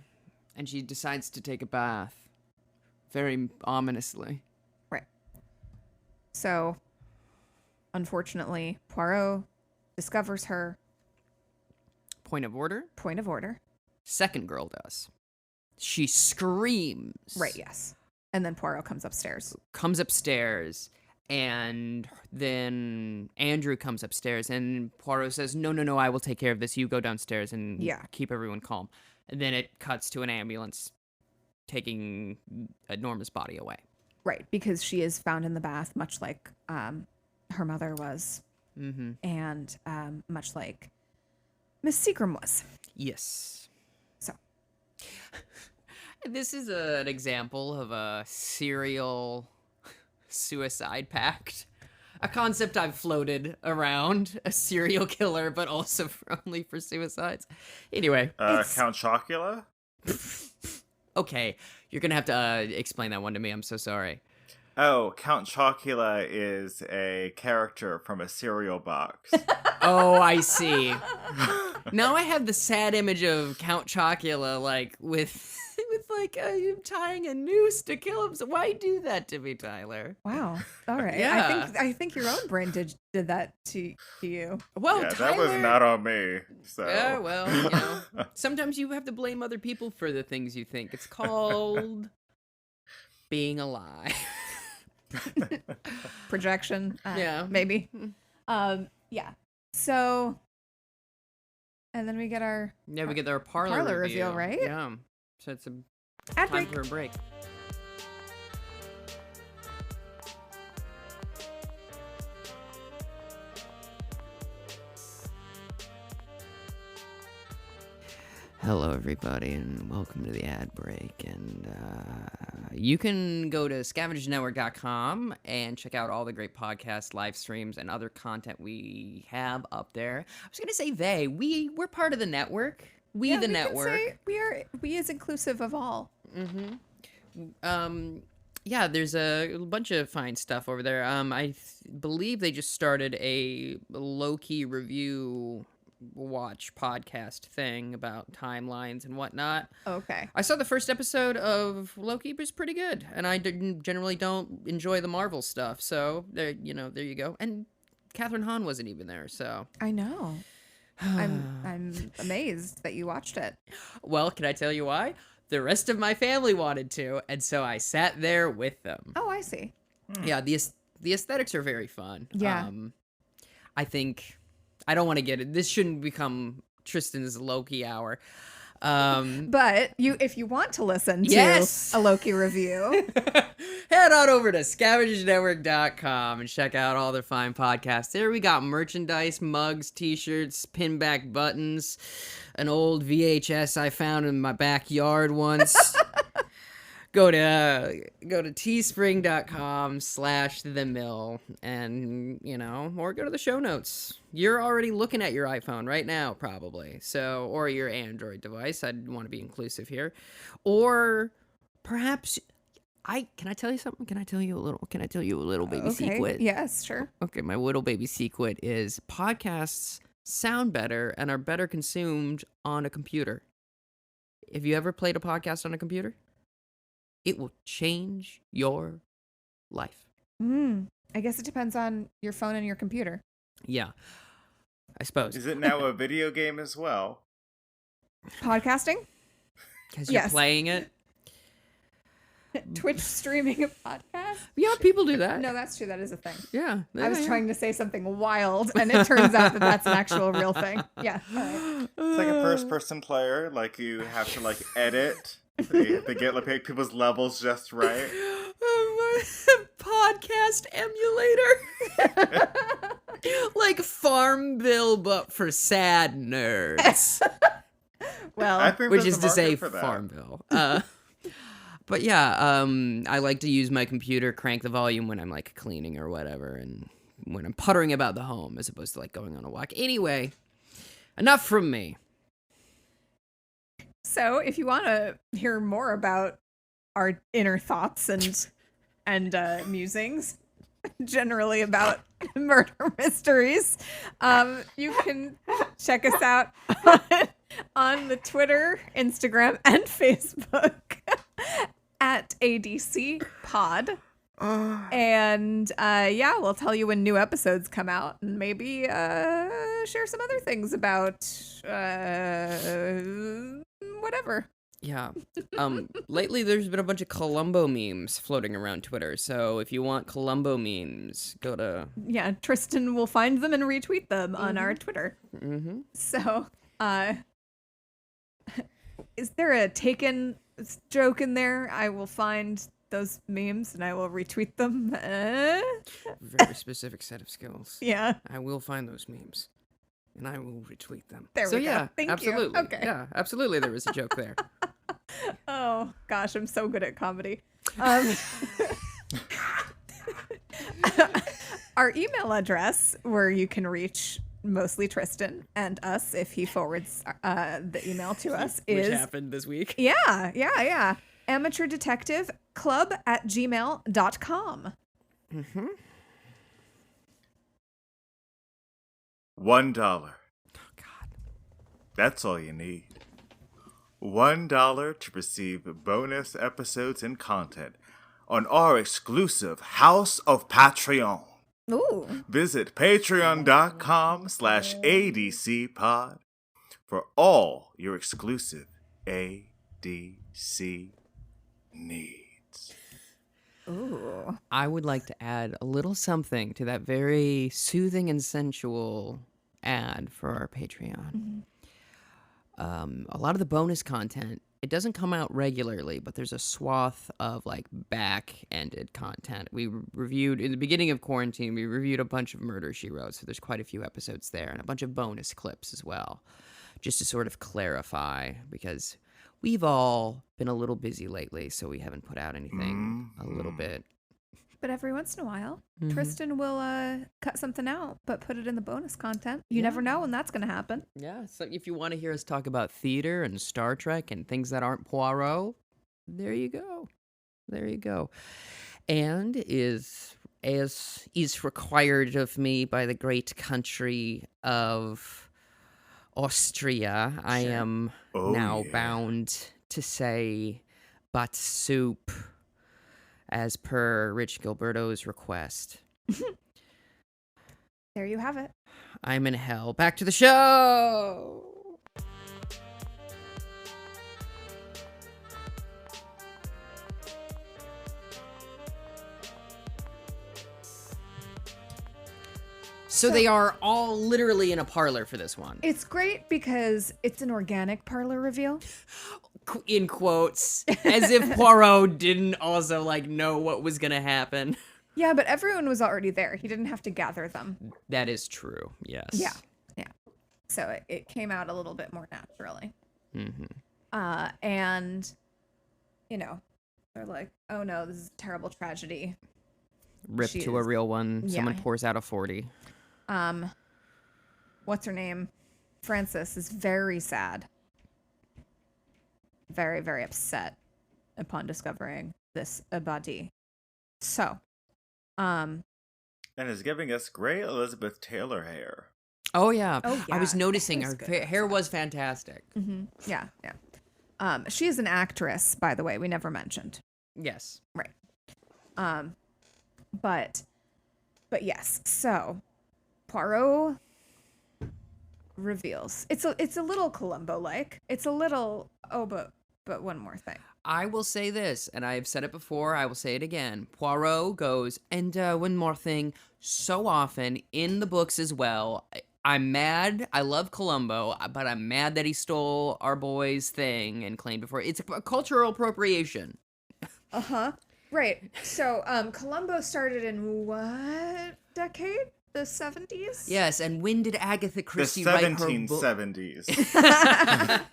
And she decides to take a bath, very ominously. Right. So, unfortunately, Poirot discovers her. Point of order? Point of order. Second girl does. She screams. Right, yes. And then Poirot comes upstairs. And then Andrew comes upstairs, and Poirot says, no, I will take care of this. You go downstairs and keep everyone calm. And then it cuts to an ambulance taking Norma's body away. Right, because she is found in the bath, much like her mother was, and much like Miss Seagram was. Yes. So. This is an example of a serial suicide pact. A concept I've floated around, a serial killer, but also only for suicides. Anyway. Count Chocula? Okay, you're going to have to explain that one to me. I'm so sorry. Oh, Count Chocula is a character from a cereal box. Oh, I see. Now I have the sad image of Count Chocula, like, with him tying a noose to kill him. So why do that to me, Tyler? Wow. All right. Yeah. I think your own brain did that to you. Well, yeah, Tyler, that was not on me. So. Yeah, well, sometimes you have to blame other people for the things you think. It's called being alive. Projection. Yeah. Maybe. Yeah. So, and then we get our parlor reveal, right? Yeah. So it's ad time break. for a break. Hello, everybody, and welcome to the ad break. And you can go to scavengenetwork.com and check out all the great podcasts, live streams, and other content we have up there. I was going to say we're part of the network. We network. Can say we is inclusive of all. Yeah, there's a bunch of fine stuff over there. I believe they just started a Loki review watch podcast thing about timelines and whatnot. Okay. I saw the first episode of Loki. It was pretty good, and I generally don't enjoy the Marvel stuff. So there you go. And Catherine Hahn wasn't even there. So I know. I'm amazed that you watched it. Well, can I tell you why? The rest of my family wanted to, and so I sat there with them. Oh, I see. Yeah, the aesthetics are very fun. Yeah. I think I don't want to get it. This shouldn't become Tristan's Loki hour. But if you want to listen to Yes! a Loki review, head on over to scavengenetwork.com and check out all their fine podcasts. There we got merchandise, mugs, t-shirts, pinback buttons, an old VHS I found in my backyard once. Go to teespring.com/themill and, or go to the show notes. You're already looking at your iPhone right now, probably. So, or your Android device. I'd want to be inclusive here. Or perhaps can I tell you something? Can I tell you a little baby secret? Yes, sure. Okay, my little baby secret is podcasts sound better and are better consumed on a computer. Have you ever played a podcast on a computer? It will change your life. I guess it depends on your phone and your computer. Yeah, I suppose. Is it now a video game as well? Podcasting? Because you're playing it? Twitch streaming a podcast? Yeah, people do that. No, that's true. That is a thing. Yeah. I was trying to say something wild, and it turns out that that's an actual real thing. Yeah. All right. It's like a first-person player. Like, you have to, edit. They get people's levels just right. Podcast emulator. Like Farmville, but for sad nerds. Well, which is to say Farmville. But yeah, I like to use my computer, crank the volume when I'm cleaning or whatever, and when I'm puttering about the home, as opposed to going on a walk. Anyway, enough from me. So, if you want to hear more about our inner thoughts and musings, generally about murder mysteries, you can check us out on the Twitter, Instagram, and Facebook at ADC Pod. And we'll tell you when new episodes come out, and maybe share some other things about whatever. Yeah. Lately there's been a bunch of Columbo memes floating around Twitter. So if you want Columbo memes, go to Yeah, Tristan will find them and retweet them on our Twitter. Mm-hmm. So, is there a Taken joke in there? I will find those memes and I will retweet them. Very specific set of skills. Yeah. I will find those memes. And I will retweet them. There we go. Yeah, Thank you. absolutely. Okay. Yeah, absolutely there was a joke there. Oh, gosh, I'm so good at comedy. Our email address, where you can reach mostly Tristan and us if he forwards the email to us, Which is happened this week. yeah. amateurdetectiveclub@gmail.com. Mm-hmm. $1. Oh, God. That's all you need. $1 to receive bonus episodes and content on our exclusive House of Patreon. Ooh. Visit patreon.com/ADCpod for all your exclusive ADC needs. Ooh. I would like to add a little something to that very soothing and sensual ad for our Patreon. A lot of the bonus content, it doesn't come out regularly, but there's a swath of like back-ended content. We reviewed, in the beginning of quarantine, we reviewed a bunch of Murder, She Wrote, so there's quite a few episodes there, and a bunch of bonus clips as well, just to sort of clarify, because we've all been a little busy lately, so we haven't put out anything a little bit. But every once in a while, Tristan will cut something out, but put it in the bonus content. You never know when that's going to happen. Yeah, so if you want to hear us talk about theater and Star Trek and things that aren't Poirot, there you go. There you go. And as is required of me by the great country of Austria, I am now bound to say but soup as per Rich Gilberto's request. There you have it. I'm in hell. Back to the show! So they are all literally in a parlor for this one. It's great because it's an organic parlor reveal. In quotes. As if Poirot didn't also, like, know what was gonna happen. Yeah, but everyone was already there. He didn't have to gather them. That is true, yes. Yeah. So it came out a little bit more naturally. And, you know, they're like, oh no, this is a terrible tragedy. Rip She to a is- real one. yeah. Someone pours out a 40. What's her name? Frances is very sad. Very, very upset upon discovering this body. So, And is giving us great Elizabeth Taylor hair. Oh, yeah. Oh, I was yeah. noticing Hair's her good. hair was fantastic. yeah. She is an actress, by the way, we never mentioned. Yes. Right. But yes, so Poirot reveals. It's a little Columbo-like. It's a little, but one more thing. I will say this, and I've said it before, I will say it again. Poirot goes, and one more thing, so often in the books as well. I'm mad. I love Columbo, but I'm mad that he stole our boy's thing and claimed it for it's a cultural appropriation. Right. So, Columbo started in what decade? The 70s? Yes, and when did Agatha The Christie write her book? 1770s.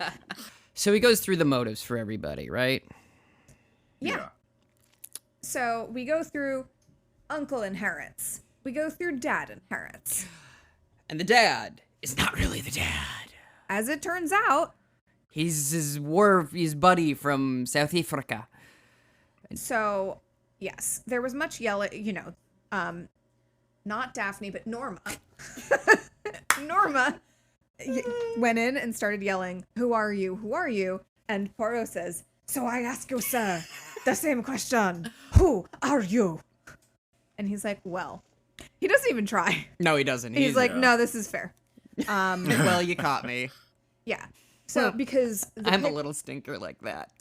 So he goes through the motives for everybody, right? Yeah. So, we go through uncle inherits. We go through dad inherits. And the dad is not really the dad. As it turns out, He's his buddy from South Africa. so yes, there was much yelling, you know, not Daphne, but Norma. Norma went in and started yelling, "Who are you? Who are you?" And Poirot says, "So I ask you, sir, the same question. Who are you?" And he's like, well, he doesn't even try. No, he doesn't. He's like, no, this is fair. well, you caught me. Yeah. So because I'm a little stinker like that.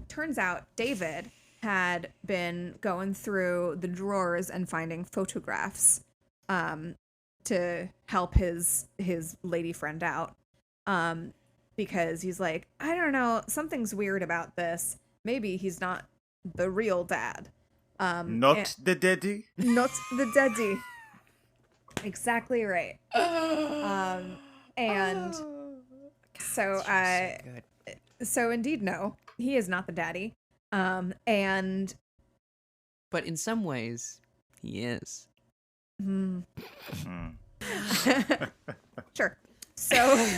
turns out David had been going through the drawers and finding photographs to help his lady friend out. Because he's like, I don't know, something's weird about this. Maybe he's not the real dad. Not the daddy. Not the daddy. Exactly right. And so indeed, no, he is not the daddy. And but in some ways, he is. Sure. So,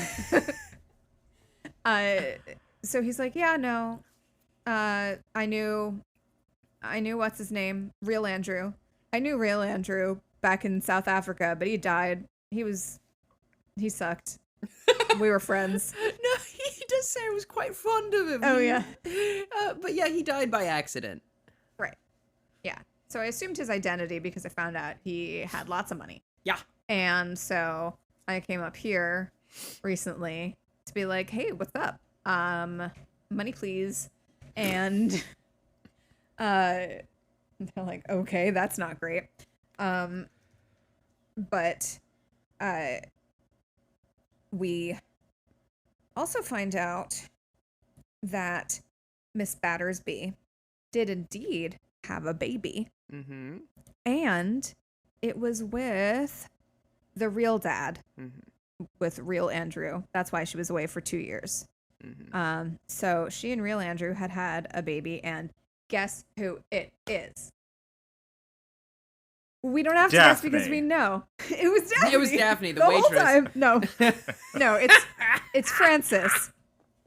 so he's like, yeah, no, I knew what's his name, Real Andrew. I knew Real Andrew back in South Africa, but he died. He sucked. We were friends. No, he does say I was quite fond of him. Oh, yeah. But yeah, he died by accident. Right. Yeah. So I assumed his identity because I found out he had lots of money. Yeah. And so I came up here recently to be like, hey, what's up? Money, please. And they're like, okay, that's not great. But we also find out that Miss Battersby did indeed have a baby. Mm-hmm. And it was with the real dad, with Real Andrew. That's why she was away for 2 years. So she and Real Andrew had a baby, and guess who it is? We don't have to guess because we know. It was Daphne. It was Daphne, the whole waitress. time. No, it's Frances,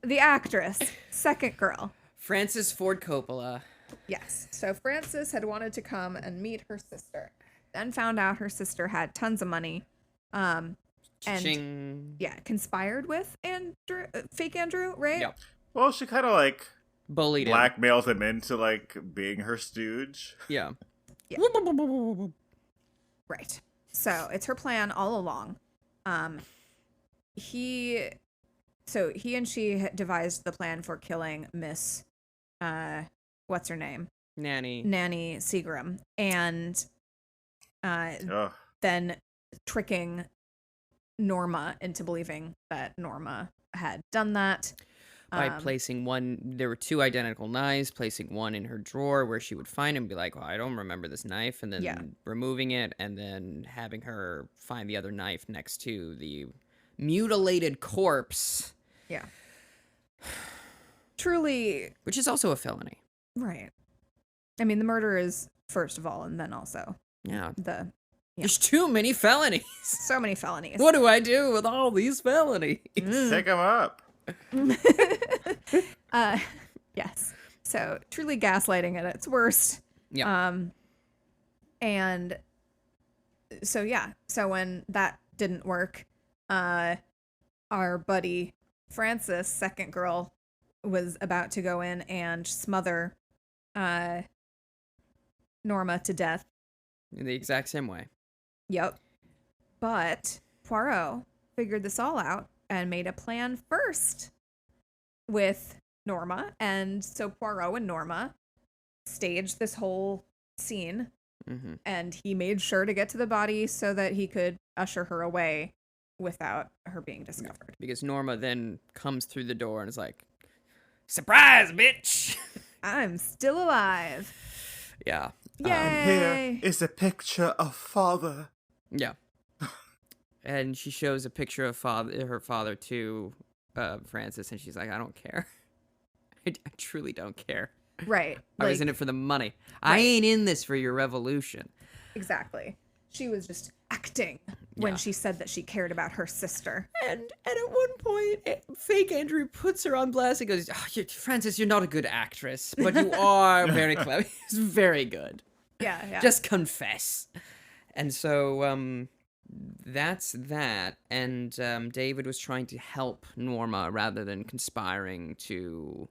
the actress, second girl. Frances Ford Coppola. Yes. So Frances had wanted to come and meet her sister, then found out her sister had tons of money, and conspired with fake Andrew, right? Yeah. Well, she kind of like Bullied him. blackmailed him into like being her stooge. Yeah. Right. So it's her plan all along. He and she had devised the plan for killing Miss, what's her name? Nanny Seagram, and then tricking Norma into believing that Norma had done that. By placing one, there were 2 identical knives, placing one in her drawer where she would find him and be like, well, I don't remember this knife, and then removing it, and then having her find the other knife next to the mutilated corpse. Yeah. Truly. Which is also a felony. Right. I mean, the murder is first of all, and then also. Yeah. Yeah. There's too many felonies. So many felonies. What do I do with all these felonies? Take them up. Yes. So truly gaslighting at its worst. Yeah. And so yeah. So when that didn't work, our buddy Frances, second girl, was about to go in and smother Norma to death. In the exact same way. Yep. But Poirot figured this all out and made a plan first with Norma. And so Poirot and Norma staged this whole scene. Mm-hmm. And he made sure to get to the body so that he could usher her away without her being discovered. Because Norma then comes through the door and is like, surprise, bitch! I'm still alive. Yeah. Yay! Here is a picture of father. Yeah. And she shows a picture of her father to Frances, and she's like, I don't care. I truly don't care. Right. I was in it for the money. I ain't in this for your revolution. Exactly. She was just acting when she said that she cared about her sister. And at one point, fake Andrew puts her on blast and goes, Frances, you're not a good actress, but you are very clever. It's very good. Yeah. Just confess. And so that's that. And David was trying to help Norma rather than conspiring to,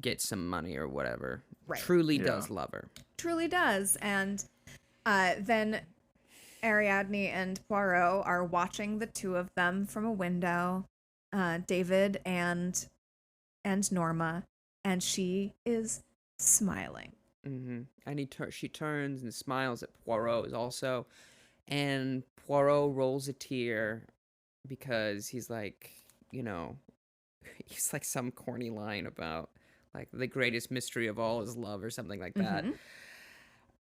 get some money or whatever. Right. Truly does love her. Truly does. And then Ariadne and Poirot are watching the two of them from a window, David and Norma, and she is smiling. Mm-hmm. And she turns and smiles at Poirot also, and Poirot rolls a tear because he's like, he's like some corny line about like the greatest mystery of all is love or something like that. Mm-hmm.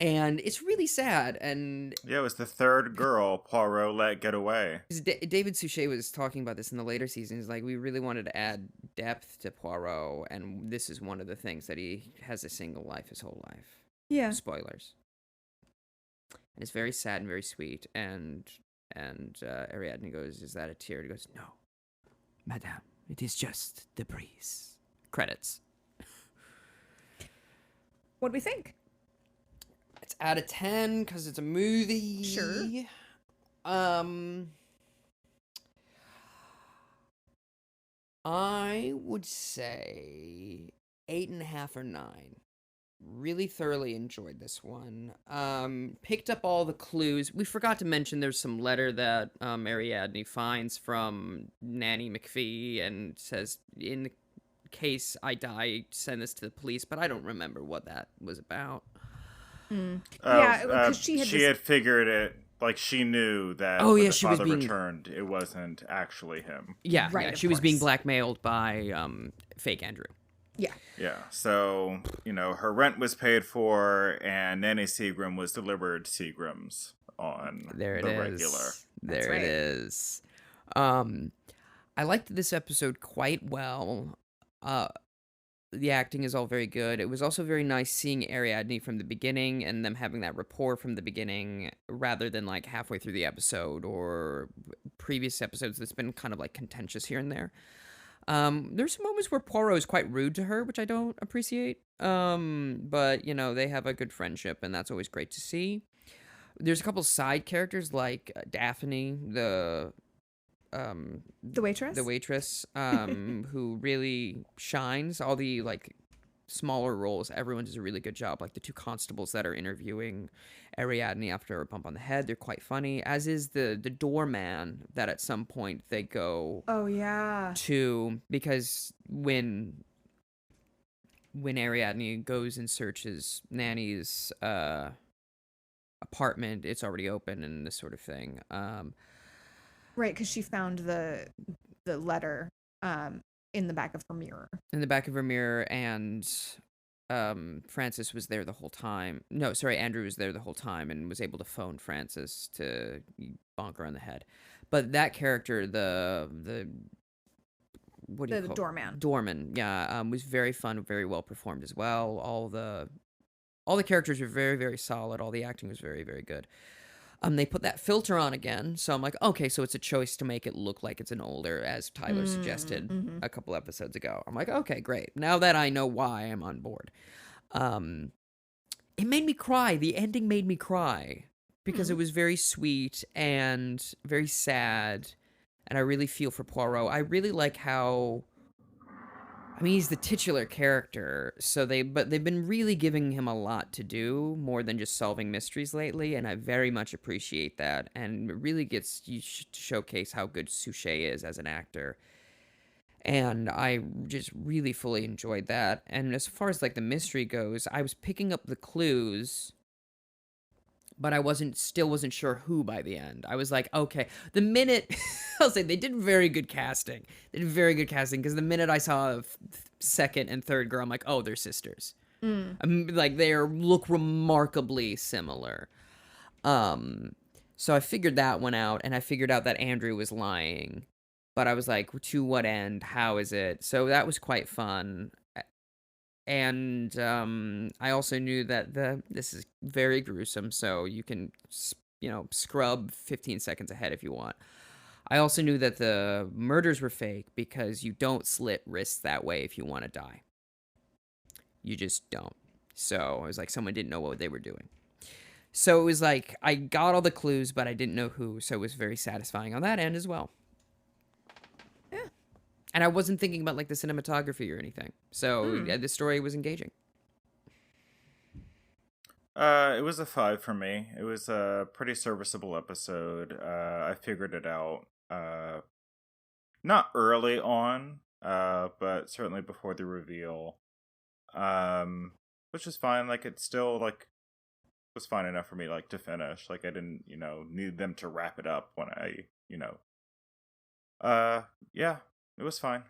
And it's really sad. And Yeah, it was the third girl Poirot let get away. David Suchet was talking about this in the later seasons. Like, we really wanted to add depth to Poirot, and this is one of the things that he has a single life his whole life. Yeah. Spoilers. And it's very sad and very sweet. And Ariadne goes, "Is that a tear?" He goes, "No, madame, it is just the breeze." Credits. What do we think? It's out of 10 because it's a movie. Sure. I would say 8.5 or 9. Really thoroughly enjoyed this one. Picked up all the clues. We forgot to mention there's some letter that Ariadne finds from Nanny McPhee and says, in the case I die, send this to the police, but I don't remember what that was about. Yeah, because she had figured it, like she knew that Oh, when yeah, the she was father being- returned, it wasn't actually him. Yeah, Right, yeah, of she was being course. blackmailed by fake Andrew. Yeah. Yeah, so, her rent was paid for, and Nanny Seagram was delivered Seagrams on There it the is. regular. There right. it is. I liked this episode quite well. The acting is all very good. It was also very nice seeing Ariadne from the beginning and them having that rapport from the beginning rather than like halfway through the episode or previous episodes that's been kind of like contentious here and there. There's some moments where Poirot is quite rude to her, which I don't appreciate. But they have a good friendship, and that's always great to see. There's a couple side characters like Daphne, the waitress, who really shines. All the like smaller roles, everyone does a really good job. Like the two constables that are interviewing Ariadne after a bump on the head, they're quite funny. As is the doorman that at some point they go Oh yeah. to, because when Ariadne goes and searches Nanny's apartment, it's already open and this sort of thing. Right, because she found the letter in the back of her mirror. In the back of her mirror, and Francis was there the whole time. No, sorry, Andrew was there the whole time and was able to phone Francis to bonk her on the head. But that character, the what do you The call it? doorman. Doorman, yeah, was very fun, very well performed as well. All the characters were very, very solid. All the acting was very, very good. They put that filter on again, so I'm like, okay, so it's a choice to make it look like it's an older, as Tyler suggested a couple episodes ago. I'm like, okay, great. Now that I know why, I'm on board. It made me cry. The ending made me cry because it was very sweet and very sad, and I really feel for Poirot. I really like how, I mean, he's the titular character, but they've been really giving him a lot to do, more than just solving mysteries lately, and I very much appreciate that, and it really gets you to showcase how good Suchet is as an actor, and I just really fully enjoyed that. And as far as like the mystery goes, I was picking up the clues, but I still wasn't sure who by the end. I was like, okay, the minute, I'll say they did very good casting. They did very good casting, because the minute I saw second and third girl, I'm like, oh, they're sisters. Like, they look remarkably similar. So I figured that one out, and I figured out that Andrew was lying. But I was like, to what end? How is it? So that was quite fun. And I also knew that this is very gruesome, so you can, scrub 15 seconds ahead if you want. I also knew that the murders were fake because you don't slit wrists that way if you want to die. You just don't. So it was like someone didn't know what they were doing. So it was like I got all the clues, but I didn't know who, so it was very satisfying on that end as well. And I wasn't thinking about like the cinematography or anything. So yeah, the story was engaging. It was a 5 for me. It was a pretty serviceable episode. I figured it out. Not early on, but certainly before the reveal. Which was fine. Like, it still, like, was fine enough for me, like, to finish. Like, I didn't, need them to wrap it up when yeah, it was fine.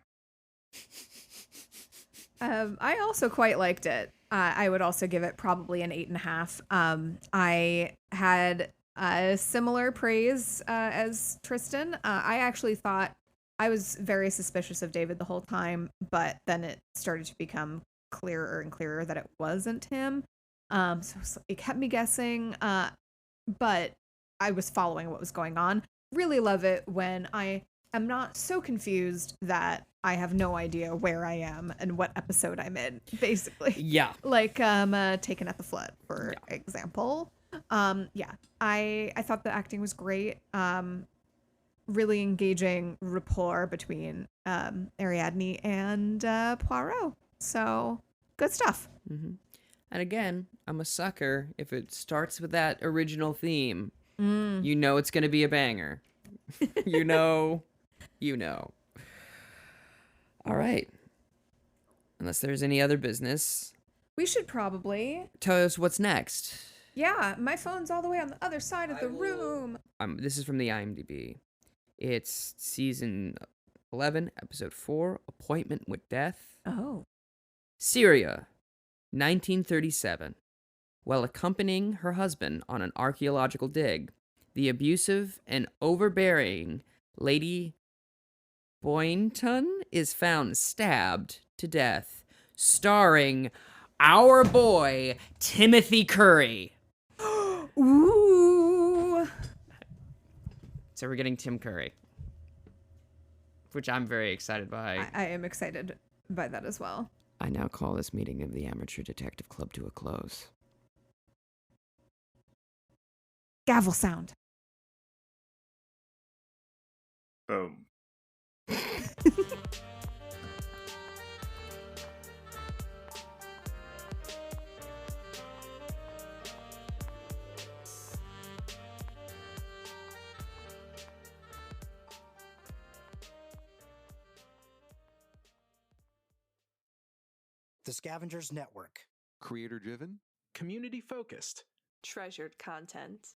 I also quite liked it. I would also give it probably an 8.5. I had similar praise as Tristan. I actually thought I was very suspicious of David the whole time, but then it started to become clearer and clearer that it wasn't him. So it kept me guessing, but I was following what was going on. Really love it when I am not so confused that I have no idea where I am and what episode I'm in, basically. Yeah. Like Taken at the Flood, for example. Yeah, I thought the acting was great. Really engaging rapport between Ariadne and Poirot. So good stuff. Mm-hmm. And again, I'm a sucker. If it starts with that original theme, you know it's going to be a banger. you know. All right. Unless there's any other business. We should probably. Tell us what's next. Yeah, my phone's all the way on the other side of the room. This is from the IMDb. It's season 11, episode 4, Appointment with Death. Oh. Syria, 1937. While accompanying her husband on an archaeological dig, the abusive and overbearing Lady Boynton is found stabbed to death, starring our boy, Timothy Curry. Ooh. So we're getting Tim Curry, which I'm very excited by. I am excited by that as well. I now call this meeting of the Amateur Detective Club to a close. Gavel sound. Boom. The Scavengers Network. Creator driven, Community focused. Treasured content.